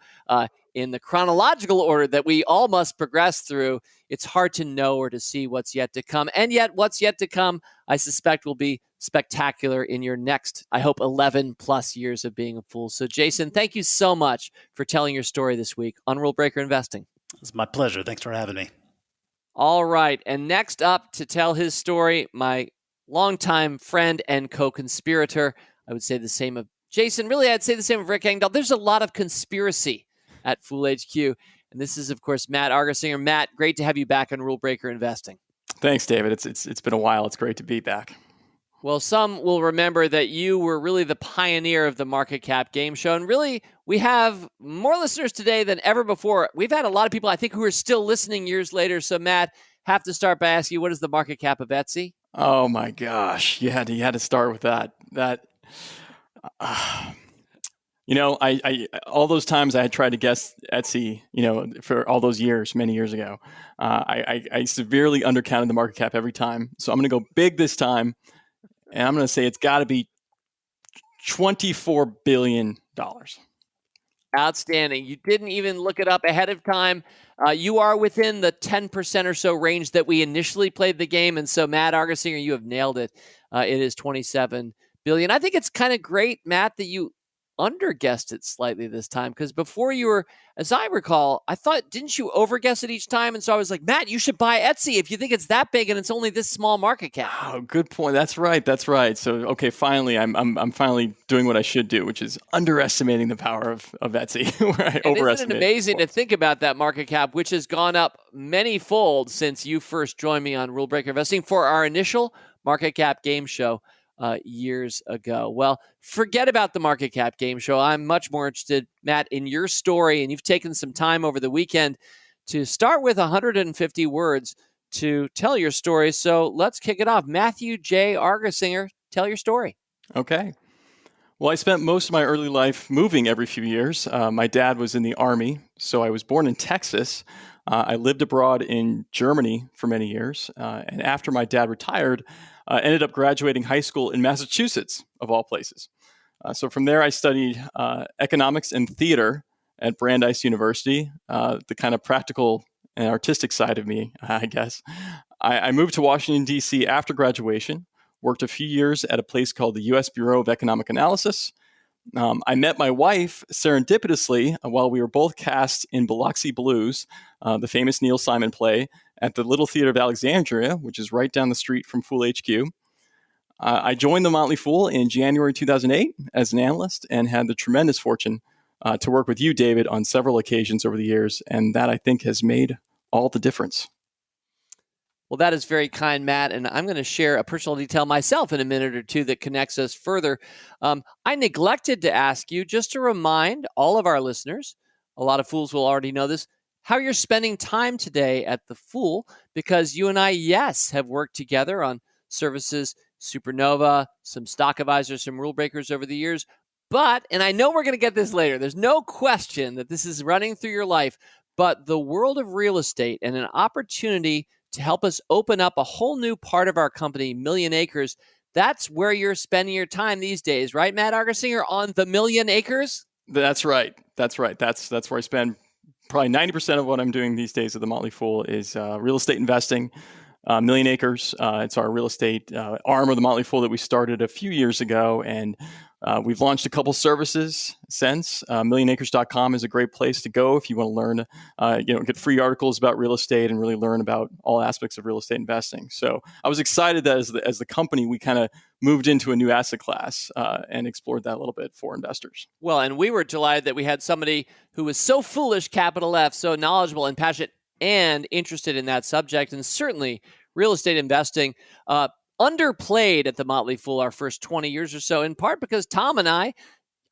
in the chronological order that we all must progress through, it's hard to know or to see what's yet to come. And yet what's yet to come, I suspect, will be spectacular in your next, I hope, 11 plus years of being a fool. So Jason, thank you so much for telling your story this week on Rule Breaker Investing. It's my pleasure. Thanks for having me. All right. And next up to tell his story, my longtime friend and co-conspirator, I would say the same of Jason. Really, I'd say the same of Rick Engdahl. There's a lot of conspiracy at Fool HQ. And this is, of course, Matt Argersinger. Matt, great to have you back on Rule Breaker Investing. Thanks, David. It's been a while. It's great to be back. Well, some will remember that you were really the pioneer of the Market Cap Game Show. And really, we have more listeners today than ever before. We've had a lot of people, I think, who are still listening years later. So, Matt, have to start by asking you, what is the market cap of Etsy? Oh, my gosh. You had to start with that. I all those times I had tried to guess Etsy, for all those years, many years ago, I severely undercounted the market cap every time. So I'm going to go big this time, and I'm going to say it's got to be $24 billion. Outstanding. You didn't even look it up ahead of time. You are within the 10% or so range that we initially played the game. And so, Matt Argersinger, you have nailed it. It is $27 billion. I think it's kind of great, Matt, that you underguessed it slightly this time, because before you were, as I recall, I thought, didn't you overguess it each time? And so I was like, Matt, you should buy Etsy if you think it's that big and it's only this small market cap. Oh, good point. That's right. So, okay, finally, I'm finally doing what I should do, which is underestimating the power of Etsy, where I overestimate. Isn't it amazing to think about that market cap, which has gone up many-fold since you first joined me on Rule Breaker Investing for our initial market cap game show years ago. Well, forget about the market cap game show. I'm much more interested, Matt, in your story, and you've taken some time over the weekend to start with 150 words to tell your story. So let's kick it off. Matthew J. Argersinger, tell your story. Okay. Well, I spent most of my early life moving every few years. My dad was in the Army, so I was born in Texas. I lived abroad in Germany for many years. And after my dad retired, ended up graduating high school in Massachusetts, of all places. So from there, I studied economics and theater at Brandeis University, the kind of practical and artistic side of me, I guess. I moved to Washington, D.C. after graduation, worked a few years at a place called the U.S. Bureau of Economic Analysis. I met my wife serendipitously while we were both cast in Biloxi Blues, the famous Neil Simon play, at the Little Theater of Alexandria, which is right down the street from Fool HQ. I joined the Motley Fool in January 2008 as an analyst and had the tremendous fortune to work with you, David, on several occasions over the years, and that, I think, has made all the difference. Well, that is very kind, Matt, and I'm going to share a personal detail myself in a minute or two that connects us further. I neglected to ask you, just to remind all of our listeners, a lot of fools will already know this, how you're spending time today at the Fool, because you and I, yes, have worked together on services Supernova, some stock advisors, some rule breakers over the years. But, and I know we're going to get this later, there's no question that this is running through your life, but the world of real estate and an opportunity to help us open up a whole new part of our company, Million Acres, that's where you're spending your time these days, right, Matt Argersinger, on the Million Acres? That's right. That's right. That's where I spend probably 90% of what I'm doing these days at the Motley Fool is real estate investing. Million Acres, it's our real estate arm of the Motley Fool that we started a few years ago, and we've launched a couple services since. Millionacres.com is a great place to go if you want to learn, get free articles about real estate and really learn about all aspects of real estate investing. So I was excited that as the company, we kind of moved into a new asset class and explored that a little bit for investors. Well, and we were delighted that we had somebody who was so foolish, capital F, so knowledgeable and passionate and interested in that subject, and certainly real estate investing underplayed at the Motley Fool our first 20 years or so, in part because Tom and I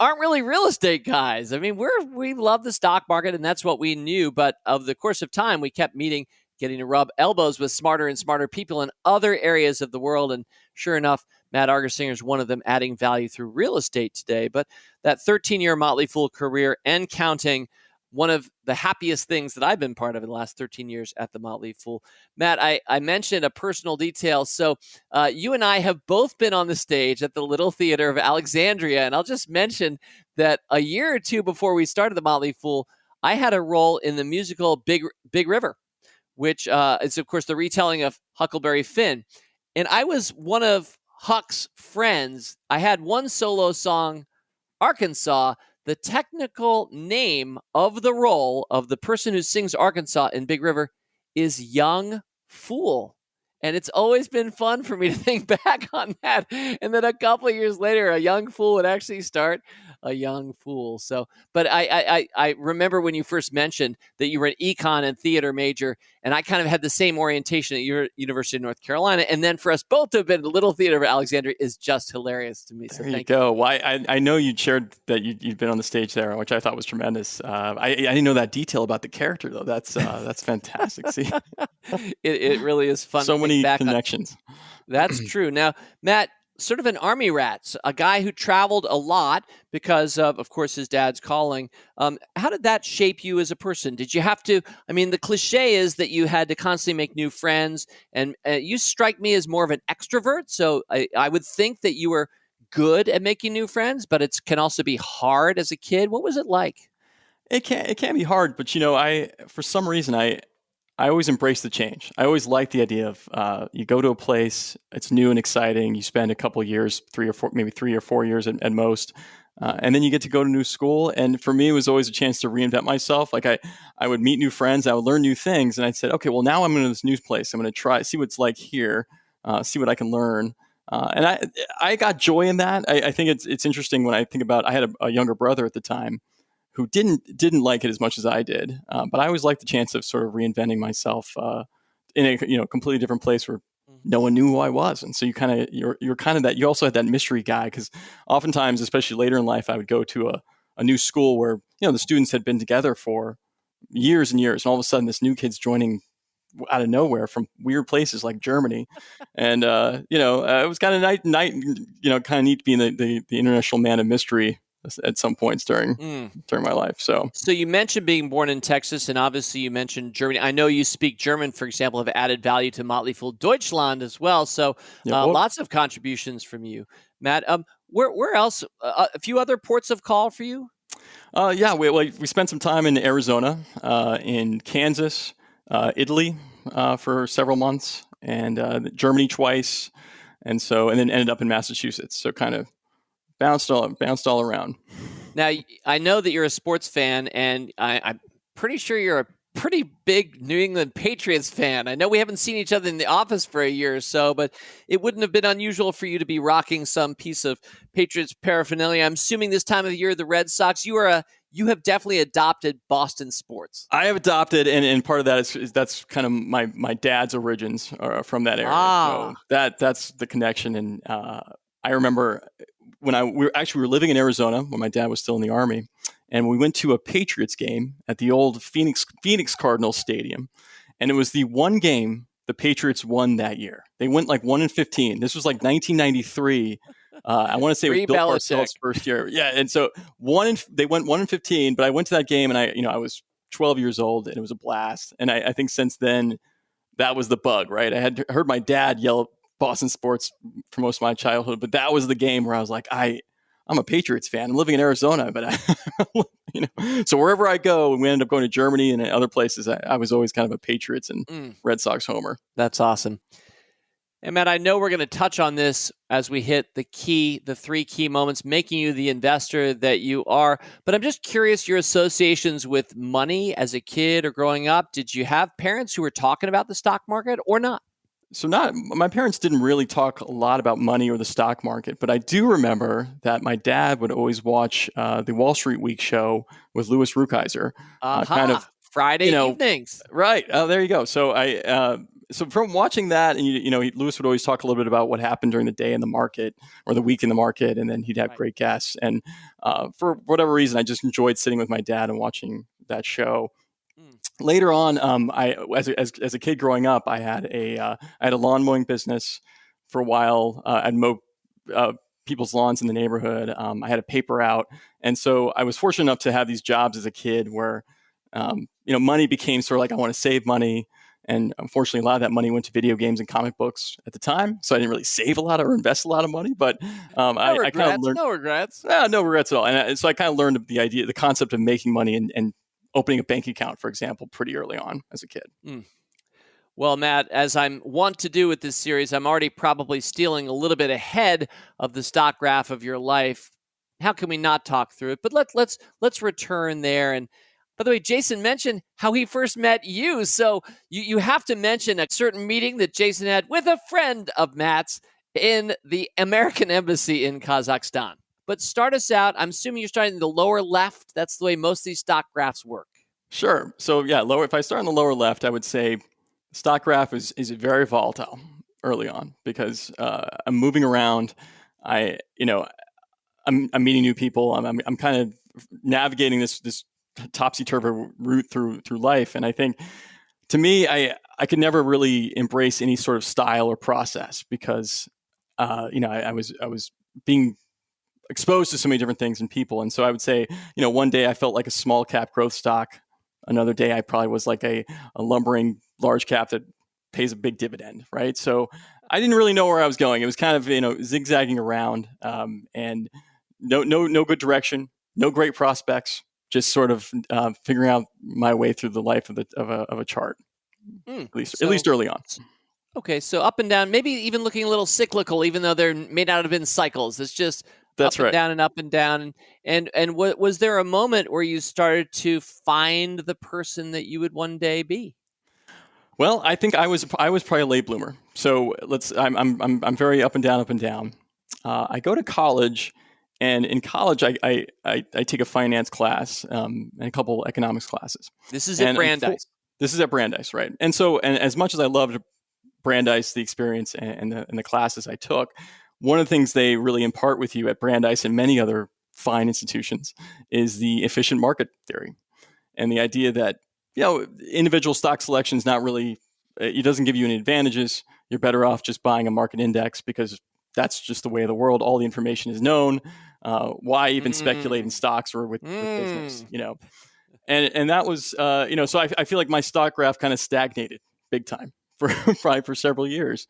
aren't really real estate guys. I mean, we love the stock market, and that's what we knew. But over the course of time, we kept meeting, getting to rub elbows with smarter and smarter people in other areas of the world. And sure enough, Matt Argersinger is one of them, adding value through real estate today. But that 13-year Motley Fool career and counting, one of the happiest things that I've been part of in the last 13 years at the Motley Fool. Matt, I mentioned a personal detail. So you and I have both been on the stage at the Little Theater of Alexandria. And I'll just mention that a year or two before we started the Motley Fool, I had a role in the musical Big River, which is, of course, the retelling of Huckleberry Finn. And I was one of Huck's friends. I had one solo song, Arkansas. The technical name of the role of the person who sings Arkansas in Big River is Young Fool. And it's always been fun for me to think back on that. And then a couple of years later, a young fool would actually start a young fool. So, but I remember when you first mentioned that you were an econ and theater major, and I kind of had the same orientation at your University of North Carolina. And then for us both to have been at the Little Theater of Alexandria is just hilarious to me. So there you go. Well, I know you shared that you've been on the stage there, which I thought was tremendous. I didn't know that detail about the character, though. That's fantastic. See, it really is fun. So many connections. That's true. Now, Matt, sort of an army rat, a guy who traveled a lot because of course, his dad's calling. How did that shape you as a person? Did you have to, I mean, the cliche is that you had to constantly make new friends, and you strike me as more of an extrovert. So I would think that you were good at making new friends, but it can also be hard as a kid. What was it like? It can be hard, but for some reason, I always embrace the change. I always like the idea of you go to a place, it's new and exciting. You spend a couple of years, 3 or 4 years at most, and then you get to go to new school. And for me, it was always a chance to reinvent myself. Like I would meet new friends, I would learn new things, and I said, okay, well now I'm in this new place. I'm going to see what it's like here, see what I can learn. And I got joy in that. I think it's interesting when I think about. I had a younger brother at the time who didn't like it as much as I did. But I always liked the chance of sort of reinventing myself in a completely different place where no one knew who I was. And so you're kind of that. You also had that mystery guy, because oftentimes, especially later in life, I would go to a new school where the students had been together for years and years, and all of a sudden this new kid's joining out of nowhere from weird places like Germany. And it was kind of kind of neat to be in the international man of mystery at some points during my life. So you mentioned being born in Texas, and obviously you mentioned Germany. I know you speak German, for example, have added value to Motley Fool Deutschland as well. So lots of contributions from you, Matt. Where else? A few other ports of call for you? We spent some time in Arizona, in Kansas, Italy for several months, and Germany twice, and then ended up in Massachusetts. So kind of bounced all around. Now, I know that you're a sports fan, and I'm pretty sure you're a pretty big New England Patriots fan. I know we haven't seen each other in the office for a year or so, but it wouldn't have been unusual for you to be rocking some piece of Patriots paraphernalia. I'm assuming this time of the year, the Red Sox, you have definitely adopted Boston sports. I have adopted, and part of that is that's kind of my dad's origins are from that area. So that's the connection. And I remember when we were living in Arizona when my dad was still in the Army, and we went to a Patriots game at the old Phoenix Cardinals Stadium, and it was the one game the Patriots won that year. They went like 1-15. This was like 1993. I want to say it was Bill Pre-Belichick. Parcells' first year. Yeah, and so they went 1-15. But I went to that game, and I was 12 years old, and it was a blast. And I think since then, that was the bug, right? I had heard my dad yell Boston sports for most of my childhood, but that was the game where I was like, I'm a Patriots fan. I'm living in Arizona, but so wherever I go, we ended up going to Germany and other places. I was always kind of a Patriots and Red Sox homer. That's awesome. And Matt, I know we're going to touch on this as we hit the 3 key moments, making you the investor that you are. But I'm just curious, your associations with money as a kid or growing up. Did you have parents who were talking about the stock market or not? So my parents didn't really talk a lot about money or the stock market, but I do remember that my dad would always watch the Wall Street Week show with Louis Rukeyser, kind of Friday evenings. Right. Oh, there you go. So so from watching that, and Louis would always talk a little bit about what happened during the day in the market or the week in the market, and then he'd have great guests. And for whatever reason, I just enjoyed sitting with my dad and watching that show. Later on, as a kid growing up, I had a lawn mowing business for a while. I'd mow people's lawns in the neighborhood. I had a paper out, and so I was fortunate enough to have these jobs as a kid where money became sort of like I want to save money. And unfortunately, a lot of that money went to video games and comic books at the time. So I didn't really save a lot or invest a lot of money. But I kind of learned no regrets. No regrets at all. And so I kind of learned the concept of making money and opening a bank account, for example, pretty early on as a kid. Well, Matt, as I'm wont to do with this series, I'm already probably stealing a little bit ahead of the stock graph of your life. How can we not talk through it? But let's return there. And by the way, Jason mentioned how he first met you. So you have to mention a certain meeting that Jason had with a friend of Matt's in the American Embassy in Kazakhstan. But start us out. I'm assuming you're starting in the lower left. That's the way most of these stock graphs work. Sure. So yeah, if I start in the lower left, I would say stock graph is very volatile early on because I'm moving around. I'm meeting new people. I'm kind of navigating this topsy-turvy route through life. And I think to me, I could never really embrace any sort of style or process because I was being exposed to so many different things and people. And so I would say, one day I felt like a small cap growth stock. Another day I probably was like a lumbering large cap that pays a big dividend, right? So I didn't really know where I was going. It was kind of, zigzagging around and no good direction, no great prospects, just sort of figuring out my way through the life of a chart, at least early on. Okay, so up and down, maybe even looking a little cyclical, even though they're made out of in cycles. It's just That's up and right. down and up and down. And was there a moment where you started to find the person that you would one day be? Well, I think I was probably a late bloomer. So I'm very up and down. I go to college, and in college I take a finance class and a couple economics classes. This is at Brandeis. This is at Brandeis, right? And so, and as much as I loved Brandeis, the experience and the classes I took, one of the things they really impart with you at Brandeis and many other fine institutions is the efficient market theory, and the idea that individual stock selection is not really, it doesn't give you any advantages. You're better off just buying a market index because that's just the way of the world. All the information is known. Why even speculate in stocks or with business? And that was so I feel like my stock graph kind of stagnated big time for probably for several years.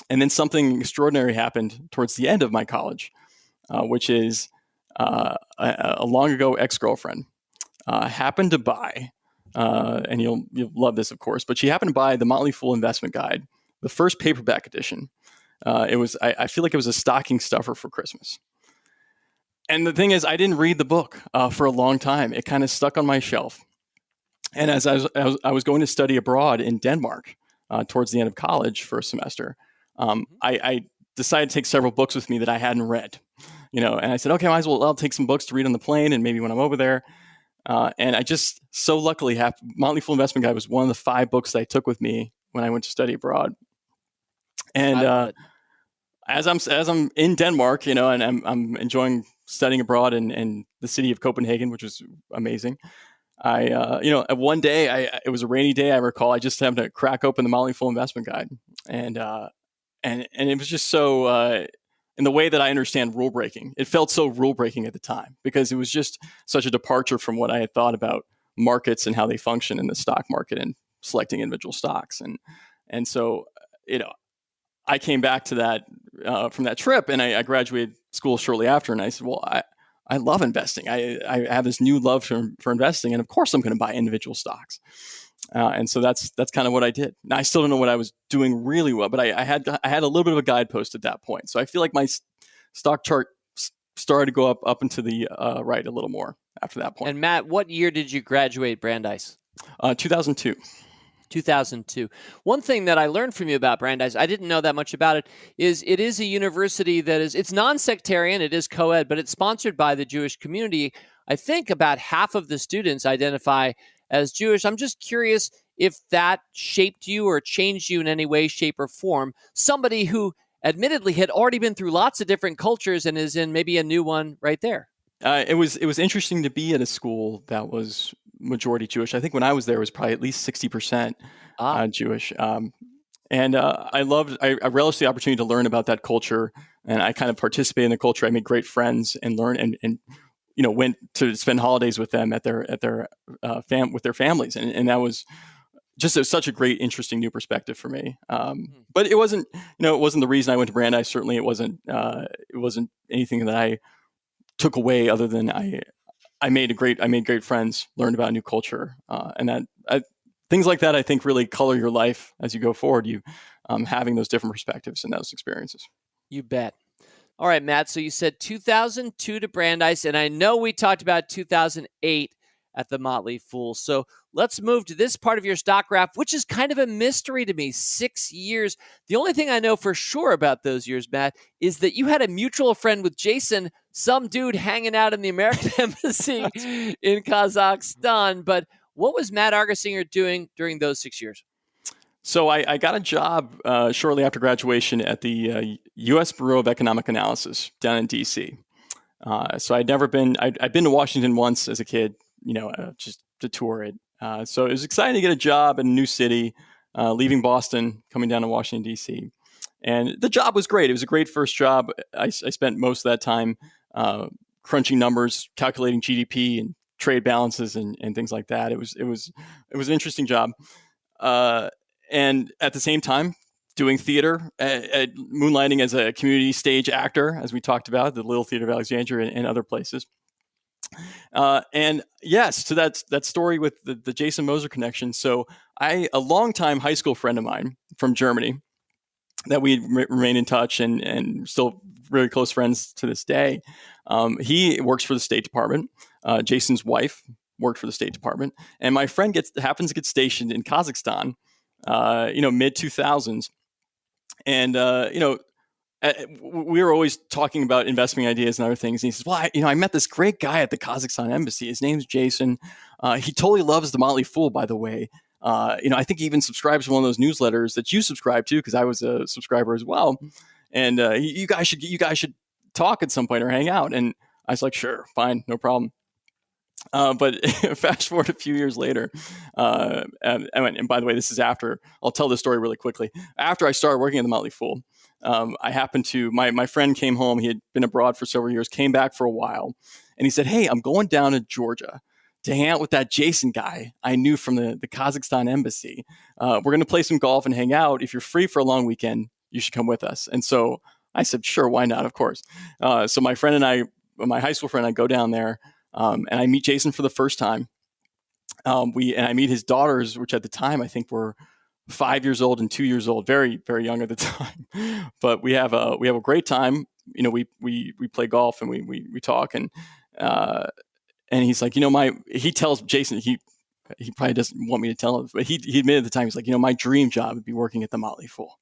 And then something extraordinary happened towards the end of my college, which is a long ago ex-girlfriend happened to buy, and you'll love this, of course, but she happened to buy the Motley Fool investment guide, the first paperback edition. I feel like it was a stocking stuffer for Christmas. And the thing is, I didn't read the book for a long time. It kind of stuck on my shelf. And as I was going to study abroad in Denmark towards the end of college for a semester, I decided to take several books with me that I hadn't read. And I said, okay, I'll take some books to read on the plane, and maybe when I'm over there. And I just so luckily have Motley Fool Investment Guide was one of the 5 books that I took with me when I went to study abroad. And as I'm in Denmark, and I'm enjoying studying abroad in the city of Copenhagen, which was amazing. One day, it was a rainy day. I recall I just happened to crack open the Motley Fool investment guide, and it was just so. In the way that I understand rule breaking, it felt so rule breaking at the time because it was just such a departure from what I had thought about markets and how they function in the stock market and selecting individual stocks. And so, I came back to that from that trip, and I graduated school shortly after. And I said, well, I love investing. I have this new love for investing, and of course I'm going to buy individual stocks. And so that's kind of what I did. Now, I still don't know what I was doing really well, but I had a little bit of a guidepost at that point. So I feel like my stock chart started to go up into the right a little more after that point. And Matt, what year did you graduate Brandeis? 2002. 2002. One thing that I learned from you about Brandeis, I didn't know that much about it, is it is a university it's non-sectarian, it is co-ed, but it's sponsored by the Jewish community. I think about half of the students identify as Jewish. I'm just curious if that shaped you or changed you in any way, shape, or form. Somebody who admittedly had already been through lots of different cultures and is in maybe a new one right there. It was interesting to be at a school that was majority Jewish. I think when I was there, it was probably at least 60% Jewish. I relished the opportunity to learn about that culture, and I kind of participated in the culture. I made great friends and learned and went to spend holidays with them with their families, and that was just such a great, interesting new perspective for me. But it wasn't the reason I went to Brandeis. Certainly, it wasn't anything that I took away other than I made great friends, learned about a new culture, and that things like that I think really color your life as you go forward. You having those different perspectives and those experiences. You bet. All right, Matt. So you said 2002 to Brandeis, and I know we talked about 2008 at the Motley Fool. So let's move to this part of your stock graph, which is kind of a mystery to me. 6 years. The only thing I know for sure about those years, Matt, is that you had a mutual friend with Jason, some dude hanging out in the American embassy in Kazakhstan. But what was Matt Argersinger doing during those 6 years? So I got a job shortly after graduation at the U.S. Bureau of Economic Analysis down in D.C. So I'd been to Washington once as a kid, just to tour it. So it was exciting to get a job in a new city, leaving Boston, coming down to Washington, D.C. And the job was great. It was a great first job. I spent most of that time crunching numbers, calculating GDP and trade balances and things like that. It was an interesting job. And at the same time, doing theater, moonlighting as a community stage actor, as we talked about, the Little Theater of Alexandria and other places. And yes, to that story with the Jason Moser connection. So a longtime high school friend of mine from Germany that we remain in touch and still really close friends to this day. He works for the State Department. Jason's wife worked for the State Department. And my friend happens to get stationed in Kazakhstan, mid 2000s. And, we were always talking about investment ideas and other things. And he says, well, I met this great guy at the Kazakhstan embassy. His name's Jason. He totally loves the Motley Fool, by the way. I think he even subscribes to one of those newsletters that you subscribe to, because I was a subscriber as well. And you guys should talk at some point or hang out. And I was like, sure, fine, no problem. But fast forward a few years later, and by the way, this is after, I'll tell this story really quickly. After I started working at the Motley Fool, I happened to, my friend came home. He had been abroad for several years, came back for a while. And he said, hey, I'm going down to Georgia to hang out with that Jason guy I knew from the Kazakhstan embassy. We're going to play some golf and hang out. If you're free for a long weekend, you should come with us. And so I said, sure, why not? Of course. So my friend and I, my high school friend, I go down there. And I meet Jason for the first time. And I meet his daughters, which at the time I think were 5 years old and 2 years old, very, very young at the time. But we have a great time. We play golf and we talk and he's like, he tells Jason, he probably doesn't want me to tell him, but he admitted at the time, he's like, my dream job would be working at the Motley Fool.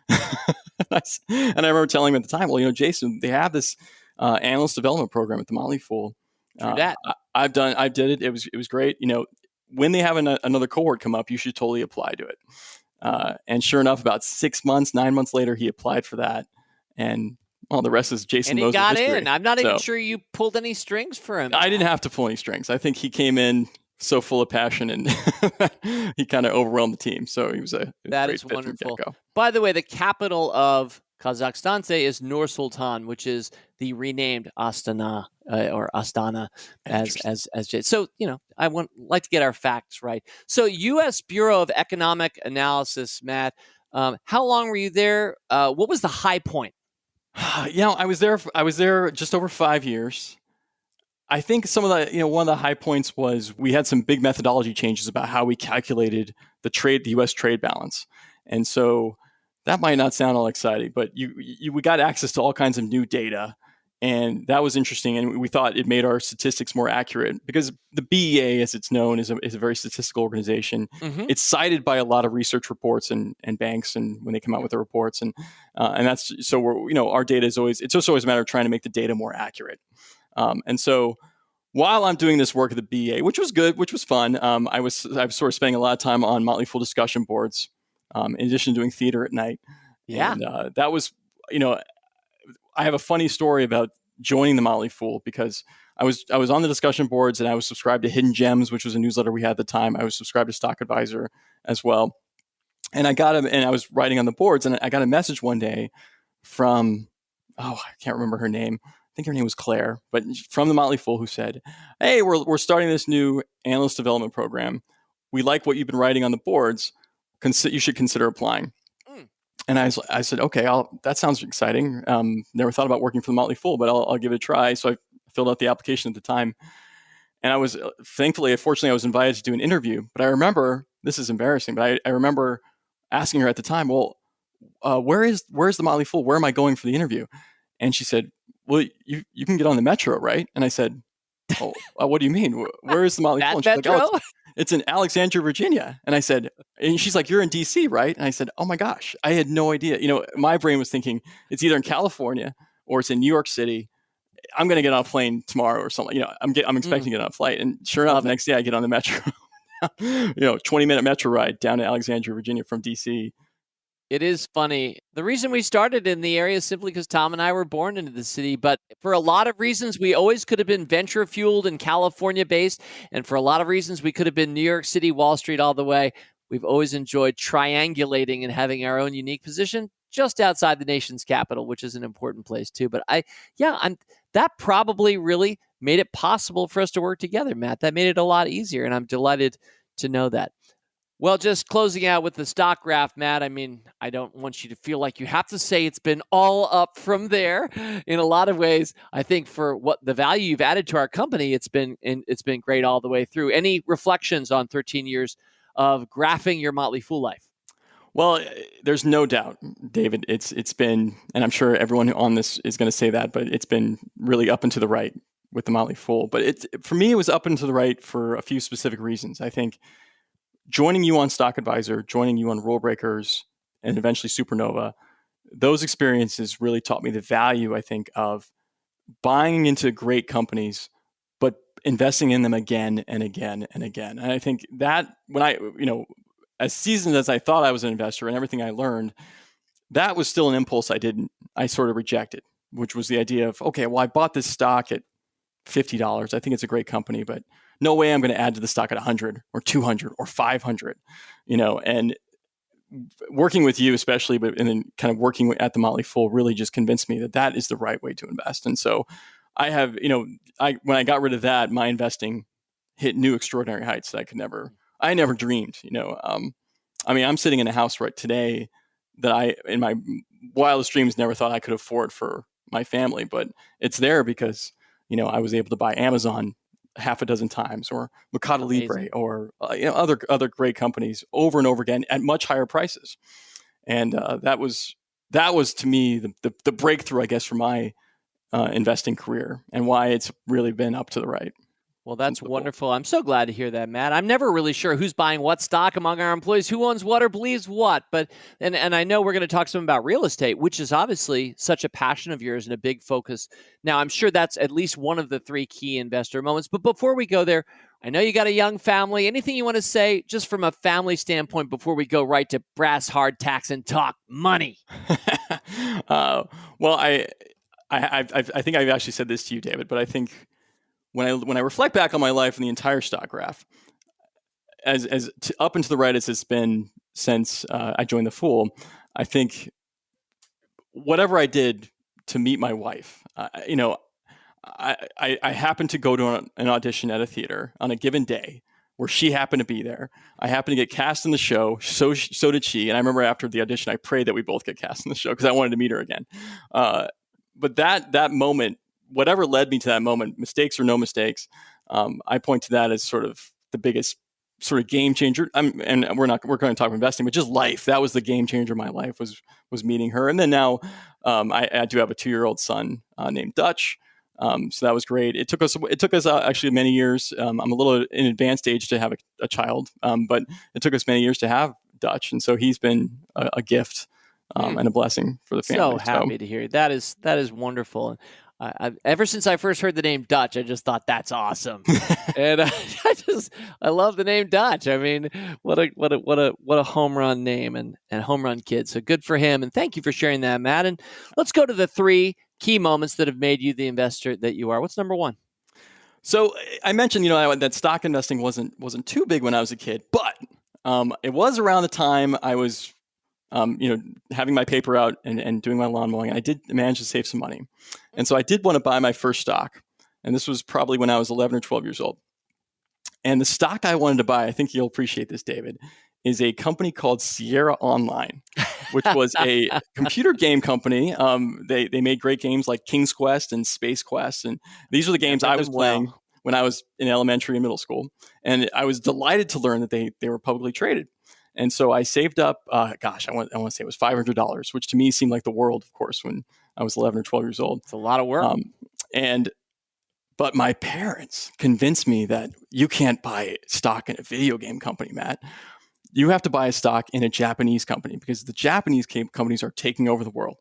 And I remember telling him at the time, well, Jason, they have this analyst development program at the Motley Fool. I did it. It was great. When they have another cohort come up, you should totally apply to it. And sure enough, about 9 months later, he applied for that. And the rest is Jason Moser. And he got history. in. I'm not even sure you pulled any strings for him. I didn't have to pull any strings. I think he came in so full of passion, and he kind of overwhelmed the team. So he was a That great is fit from wonderful. get-go. By the way, the capital of Kazakhstan is Nur Sultan, which is the renamed Astana or Astana as so. I like to get our facts right. So, U.S. Bureau of Economic Analysis, Matt. How long were you there? What was the high point? I was there just over 5 years. I think some of the, one of the high points was we had some big methodology changes about how we calculated the U.S. trade balance, and so that might not sound all exciting, but we got access to all kinds of new data, and that was interesting. And we thought it made our statistics more accurate because the BEA, as it's known, is a very statistical organization. Mm-hmm. It's cited by a lot of research reports and banks, and when they come out with the reports, and that's so our data is always, it's just always a matter of trying to make the data more accurate. And so while I'm doing this work at the BA, which was good, which was fun, I was sort of spending a lot of time on Motley Fool discussion boards, in addition to doing theater at night. Yeah. And that was, I have a funny story about joining the Motley Fool because I was on the discussion boards and I was subscribed to Hidden Gems, which was a newsletter we had at the time. I was subscribed to Stock Advisor as well. And I was writing on the boards, and I got a message one day from, I can't remember her name. I think her name was Claire, but from the Motley Fool, who said, "Hey, we're starting this new analyst development program. We like what you've been writing on the boards. You should consider applying." And I said, "Okay, that sounds exciting. Never thought about working for the Motley Fool, but I'll give it a try." So I filled out the application at the time, and I was fortunately, I was invited to do an interview. But I remember, this is embarrassing, but I remember asking her at the time, "Well, where's the Motley Fool? Where am I going for the interview?" And she said, "Well, you can get on the Metro, right?" And I said, "Oh, what do you mean? Where is the Motley Fool?" And she's Metro? like, "Oh, it's in Alexandria, Virginia." And I said, and she's like, "You're in DC, right?" And I said, "Oh my gosh, I had no idea." My brain was thinking it's either in California or it's in New York City. I'm going to get on a plane tomorrow or something. I'm expecting to get on a flight. And sure enough, the next day I get on the Metro, 20-minute Metro ride down to Alexandria, Virginia from DC. It is funny. The reason we started in the area is simply because Tom and I were born into the city. But for a lot of reasons, we always could have been venture fueled and California based. And for a lot of reasons, we could have been New York City, Wall Street all the way. We've always enjoyed triangulating and having our own unique position just outside the nation's capital, which is an important place too. But that probably really made it possible for us to work together, Matt. That made it a lot easier. And I'm delighted to know that. Well, just closing out with the stock graph, Matt, I mean, I don't want you to feel like you have to say it's been all up from there. In a lot of ways, I think for what the value you've added to our company, it's been great all the way through. Any reflections on 13 years of graphing your Motley Fool life? Well, there's no doubt, David, it's been, and I'm sure everyone on this is going to say that, but it's been really up and to the right with the Motley Fool. But for me, it was up and to the right for a few specific reasons. I think joining you on Stock Advisor, joining you on Rule Breakers, and eventually Supernova, those experiences really taught me the value, I think, of buying into great companies, but investing in them again and again and again. And I think that when as seasoned as I thought I was an investor and everything I learned, that was still an impulse I sort of rejected, which was the idea of, okay, well, I bought this stock at $50. I think it's a great company, but no way I'm going to add to the stock at 100 or 200 or 500, and working with you especially, and then kind of working at the Motley Fool really just convinced me that is the right way to invest. And so I have, when I got rid of that, my investing hit new extraordinary heights that I never dreamed, I'm sitting in a house right today that I, in my wildest dreams, never thought I could afford for my family, but it's there because, I was able to buy Amazon half a dozen times, or Mercado Libre, or other great companies over and over again at much higher prices, and that was to me the breakthrough, I guess, for my investing career, and why it's really been up to the right. Well, that's wonderful. I'm so glad to hear that, Matt. I'm never really sure who's buying what stock among our employees, who owns what or believes what. But and I know we're going to talk some about real estate, which is obviously such a passion of yours and a big focus. Now, I'm sure that's at least one of the three key investor moments. But before we go there, I know you got a young family. Anything you want to say just from a family standpoint before we go right to brass hard tacks and talk money? Well, I think I've actually said this to you, David, but I think when I reflect back on my life and the entire stock graph, up and to the right as it's been since I joined the Fool, I think whatever I did to meet my wife, I happened to go to an audition at a theater on a given day where she happened to be there. I happened to get cast in the show. So did she. And I remember after the audition, I prayed that we both get cast in the show because I wanted to meet her again. But that moment, whatever led me to that moment, mistakes or no mistakes, I point to that as sort of the biggest sort of game changer. And we're going to talk about investing, but just life. That was the game changer in my life was meeting her. And then now I do have a 2-year-old son named Dutch. So that was great. It took us actually many years. I'm a little in advanced age to have a child, but it took us many years to have Dutch. And so he's been a gift and a blessing for the family. So happy to hear. That is wonderful. Ever since I first heard the name Dutch, I just thought that's awesome, and I love the name Dutch. I mean, what a home run name and home run kid. So good for him, and thank you for sharing that, Matt. And let's go to the 3 key moments that have made you the investor that you are. What's number 1? So I mentioned, that stock investing wasn't too big when I was a kid, but it was around the time I was, having my paper out and doing my lawn mowing. I did manage to save some money. And so I did want to buy my first stock. And this was probably when I was 11 or 12 years old. And the stock I wanted to buy, I think you'll appreciate this, David, is a company called Sierra Online, which was a computer game company. They made great games like King's Quest and Space Quest. And these were the games I was playing when I was in elementary and middle school. And I was delighted to learn that they were publicly traded. And so I saved up, I want to say it was $500, which to me seemed like the world, of course, when I was 11 or 12 years old. It's a lot of work. But my parents convinced me that you can't buy stock in a video game company, Matt. You have to buy a stock in a Japanese company because the Japanese companies are taking over the world.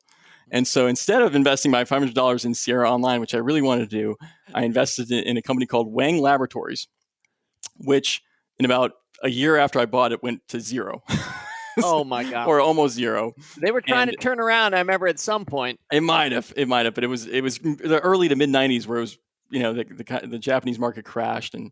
And so instead of investing my $500 in Sierra Online, which I really wanted to do, I invested in a company called Wang Laboratories, which in about a year after I bought it went to zero. Oh my God. Or almost zero. They were trying to turn around. I remember at some point. It might have, but it was the early to mid 90s where it was, the Japanese market crashed and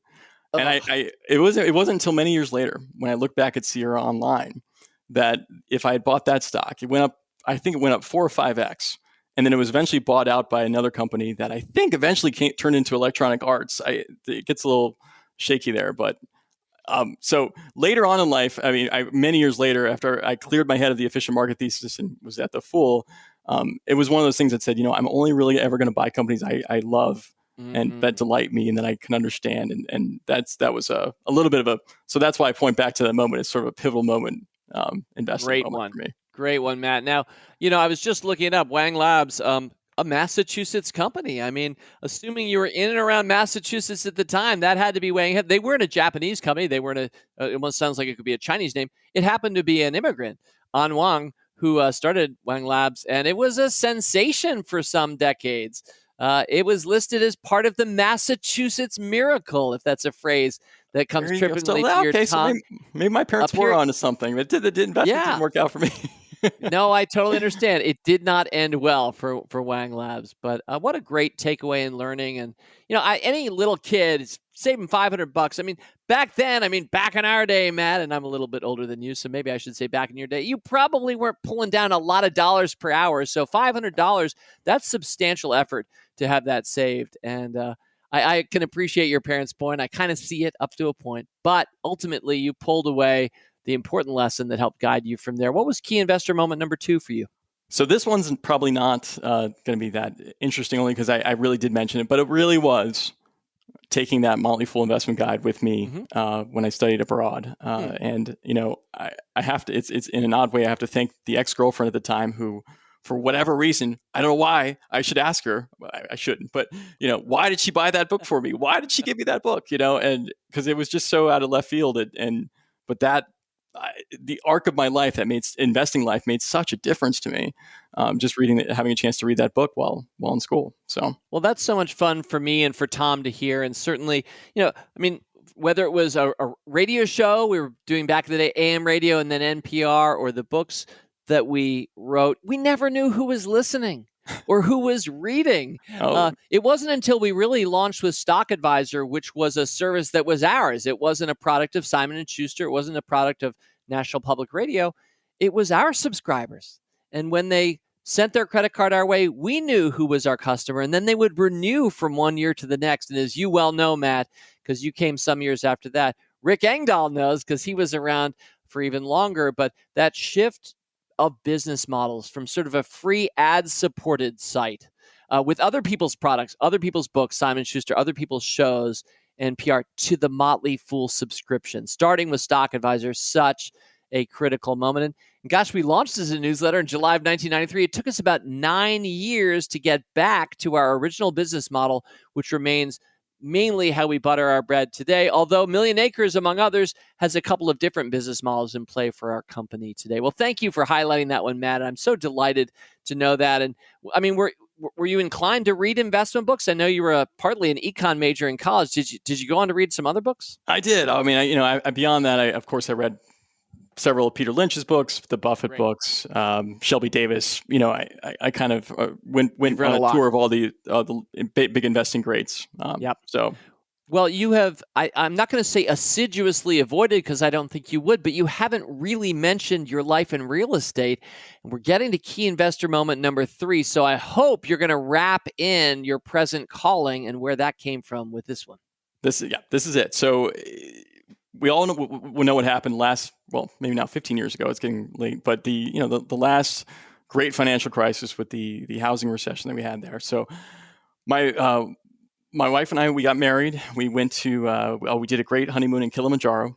it wasn't until many years later when I look back at Sierra Online that if I had bought that stock, it went up, I think it went up 4 or 5x. And then it was eventually bought out by another company that I think eventually turned into Electronic Arts. It gets a little shaky there, but so later on in life, many years later, after I cleared my head of the efficient market thesis and was at the Fool, it was one of those things that said, I'm only really ever going to buy companies I love and that delight me and that I can understand. And that was a little bit of so that's why I point back to that moment. It's sort of a pivotal moment, investing moment for me. Great one, Matt. Now, I was just looking it up. Wang Labs, a Massachusetts company. I mean, assuming you were in and around Massachusetts at the time, that had to be Wang. They weren't a Japanese company. They weren't it almost sounds like it could be a Chinese name. It happened to be an immigrant, An Wang, who started Wang Labs, and it was a sensation for some decades. It was listed as part of the Massachusetts miracle, if that's a phrase that comes trippingly to your tongue. So maybe my parents were onto something. But the investment didn't work out for me. No, I totally understand. It did not end well for Wang Labs, but what a great takeaway and learning. And any little kid is saving $500. I mean, back then, back in our day, Matt, and I'm a little bit older than you, so maybe I should say back in your day, you probably weren't pulling down a lot of dollars per hour. So $500, that's substantial effort to have that saved. And I can appreciate your parents' point. I kind of see it up to a point, but ultimately you pulled away the important lesson that helped guide you from there. What was key investor moment number 2 for you? So this one's probably not going to be that interesting only because I really did mention it, but it really was taking that Motley Fool investment guide with me when I studied abroad. And, I have to, it's in an odd way, I have to thank the ex-girlfriend at the time who, for whatever reason, I don't know why, I should ask her, I shouldn't, but, why did she buy that book for me? Why did she give me that book? And because it was just so out of left field. But that, the arc of my life investing life made such a difference to me. Just having a chance to read that book while in school. So, well, that's so much fun for me and for Tom to hear. And certainly, whether it was a radio show we were doing back in the day, AM radio and then NPR, or the books that we wrote, we never knew who was listening. or who was reading. It wasn't until we really launched with Stock Advisor, which was a service that was ours. It wasn't a product of Simon & Schuster. It wasn't a product of National Public Radio. It was our subscribers. And when they sent their credit card our way, we knew who was our customer, and then they would renew from one year to the next. And as you well know, Matt, because you came some years after that, Rick Engdahl knows because he was around for even longer. But that shift of business models from sort of a free ad-supported site with other people's products, other people's books, Simon & Schuster, other people's shows and PR, to the Motley Fool subscription, starting with Stock Advisor, such a critical moment. And gosh, we launched as a newsletter in July of 1993. It took us about 9 years to get back to our original business model, which remains mainly how we butter our bread today, although Million Acres, among others, has a couple of different business models in play for our company today. Well, thank you for highlighting that one, Matt. I'm so delighted to know that. And I mean, were you inclined to read investment books? I know you were partly an econ major in college. Did you go on to read some other books? I did. I mean, beyond that, of course, I read several of Peter Lynch's books, the Buffett books, Shelby Davis. I kind of went on a tour of all the big investing greats. Yep. So, well, you have. I'm not going to say assiduously avoided because I don't think you would, but you haven't really mentioned your life in real estate. And we're getting to key investor moment number 3. So I hope you're going to wrap in your present calling and where that came from with this one. This is it. So we all know what happened maybe now 15 years ago. It's getting late, but the last great financial crisis with the housing recession that we had there. So my wife and I, we got married. We went to we did a great honeymoon in Kilimanjaro,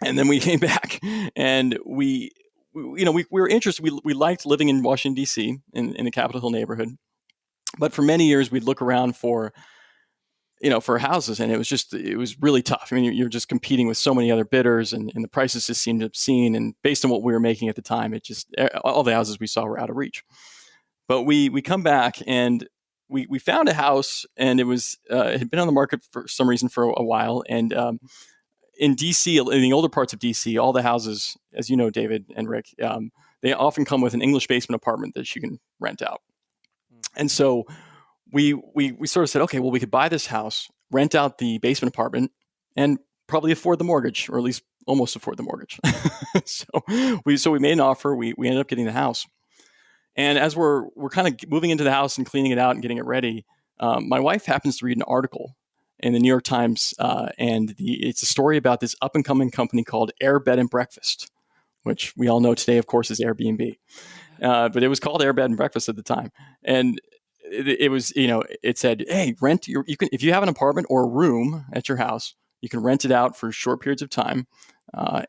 and then we came back and we were interested. We liked living in Washington D.C. in the Capitol Hill neighborhood, but for many years we'd look around for houses, and it was really tough. I mean, you're just competing with so many other bidders, and the prices just seemed obscene. And based on what we were making at the time, all the houses we saw were out of reach. But we come back and we found a house, and it had been on the market for some reason for a while. And in DC, in the older parts of DC, all the houses, as you know, David and Rick, they often come with an English basement apartment that you can rent out. And so we sort of said, okay, well, we could buy this house, rent out the basement apartment, and probably afford the mortgage, or at least almost afford the mortgage. So we made an offer. We ended up getting the house. And as we're kind of moving into the house and cleaning it out and getting it ready, my wife happens to read an article in the New York Times, and it's a story about this up-and-coming company called Air Bed and Breakfast, which we all know today, of course, is Airbnb. But it was called Air Bed and Breakfast at the time. And it was, it said, hey, you can, if you have an apartment or a room at your house, you can rent it out for short periods of time.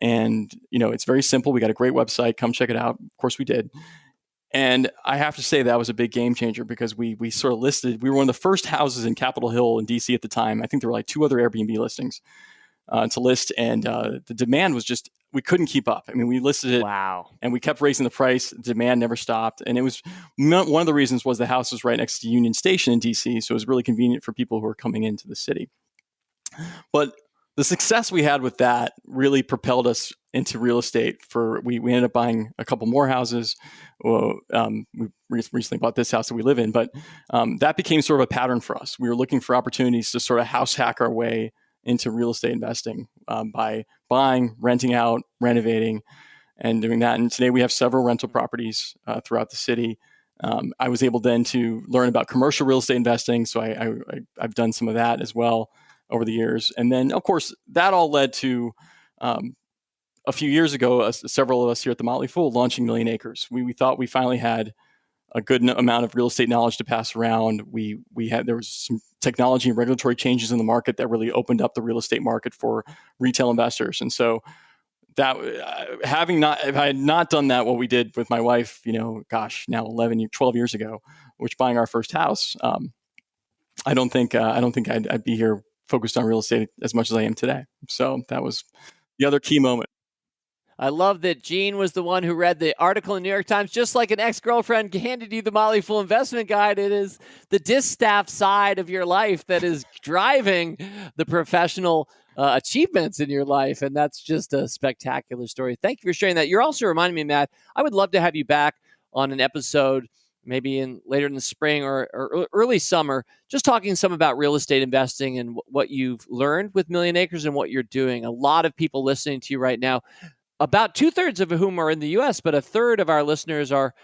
And it's very simple. We got a great website. Come check it out. Of course we did. And I have to say that was a big game changer because we sort of listed, we were one of the first houses in Capitol Hill in DC at the time. I think there were like 2 other Airbnb listings to list. And the demand was just, we couldn't keep up. I mean, we listed it. Wow. And we kept raising the price. Demand never stopped. And it was one of the reasons was the house was right next to Union Station in DC. So it was really convenient for people who were coming into the city. But the success we had with that really propelled us into real estate. We ended up buying a couple more houses. We recently bought this house that we live in, but that became sort of a pattern for us. We were looking for opportunities to sort of house hack our way into real estate investing by buying, renting out, renovating, and doing that. And today we have several rental properties throughout the city. I was able then to learn about commercial real estate investing, so I've done some of that as well over the years. And then, of course, that all led to a few years ago, several of us here at the Motley Fool launching Million Acres. We thought we finally had a good amount of real estate knowledge to pass around. There was some technology and regulatory changes in the market that really opened up the real estate market for retail investors. And so that if I had not done that, what we did with my wife, now 12 years ago, which buying our first house, I don't think I'd be here focused on real estate as much as I am today. So that was the other key moment. I love that Gene was the one who read the article in the New York Times, just like an ex-girlfriend handed you the Motley Fool investment guide. It is the distaff side of your life that is driving the professional achievements in your life. And that's just a spectacular story. Thank you for sharing that. You're also reminding me, Matt, I would love to have you back on an episode maybe later in the spring or early summer, just talking some about real estate investing and what you've learned with Million Acres and what you're doing. A lot of people listening to you right now, about 2/3 of whom are in the U.S., but 1/3 of our listeners are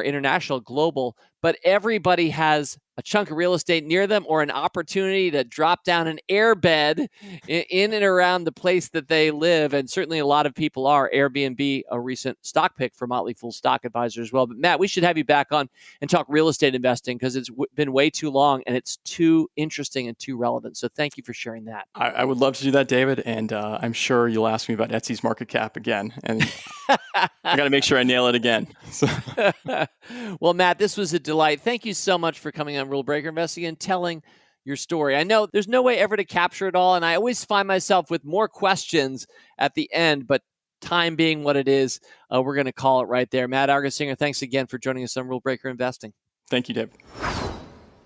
international, global. But everybody has a chunk of real estate near them or an opportunity to drop down an airbed in and around the place that they live. And certainly a lot of people are. Airbnb, a recent stock pick for Motley Fool Stock Advisor as well. But Matt, we should have you back on and talk real estate investing because it's been way too long and it's too interesting and too relevant. So thank you for sharing that. I would love to do that, David. And I'm sure you'll ask me about Etsy's market cap again. And I got to make sure I nail it again. So. Well, Matt, this was a delight. Thank you so much for coming on Rule Breaker Investing and telling your story. I know there's no way ever to capture it all, and I always find myself with more questions at the end, but time being what it is, we're going to call it right there. Matt Argersinger, thanks again for joining us on Rule Breaker Investing. Thank you, David.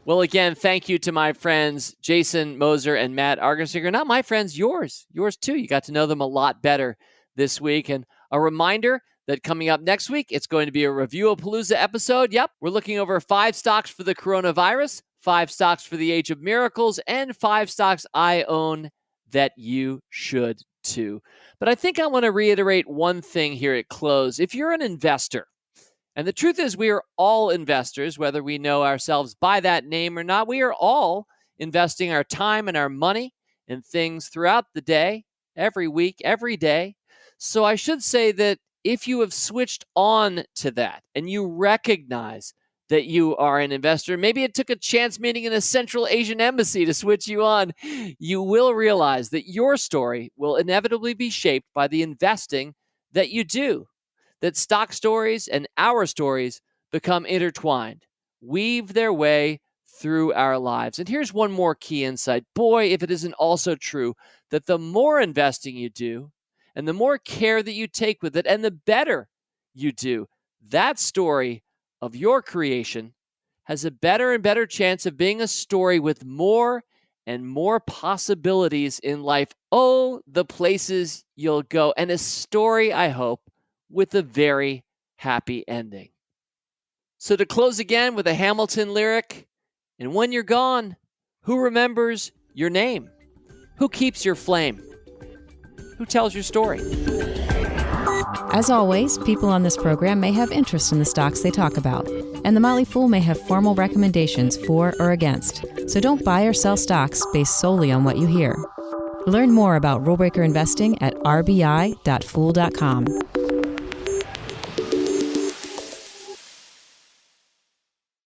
Well, again, thank you to my friends, Jason Moser and Matt Argersinger. Not my friends, yours too. You got to know them a lot better this week. And a reminder that coming up next week, it's going to be a Review-a-Palooza episode. Yep, we're looking over 5 stocks for the coronavirus, 5 stocks for the age of miracles, and 5 stocks I own that you should too. But I think I want to reiterate one thing here at close. If you're an investor, and the truth is we are all investors, whether we know ourselves by that name or not, we are all investing our time and our money in things throughout the day, every week, every day. So I should say that if you have switched on to that and you recognize that you are an investor, maybe it took a chance meeting in a Central Asian embassy to switch you on, you will realize that your story will inevitably be shaped by the investing that you do, that stock stories and our stories become intertwined, weave their way through our lives. And here's one more key insight. Boy, if it isn't also true that the more investing you do, and the more care that you take with it, and the better you do, that story of your creation has a better and better chance of being a story with more and more possibilities in life. Oh, the places you'll go. And a story, I hope, with a very happy ending. So to close again with a Hamilton lyric, and when you're gone, who remembers your name? Who keeps your flame? Who tells your story? As always, people on this program may have interest in the stocks they talk about, and the Motley Fool may have formal recommendations for or against, so don't buy or sell stocks based solely on what you hear. Learn more about rule breaker investing at rbi.fool.com.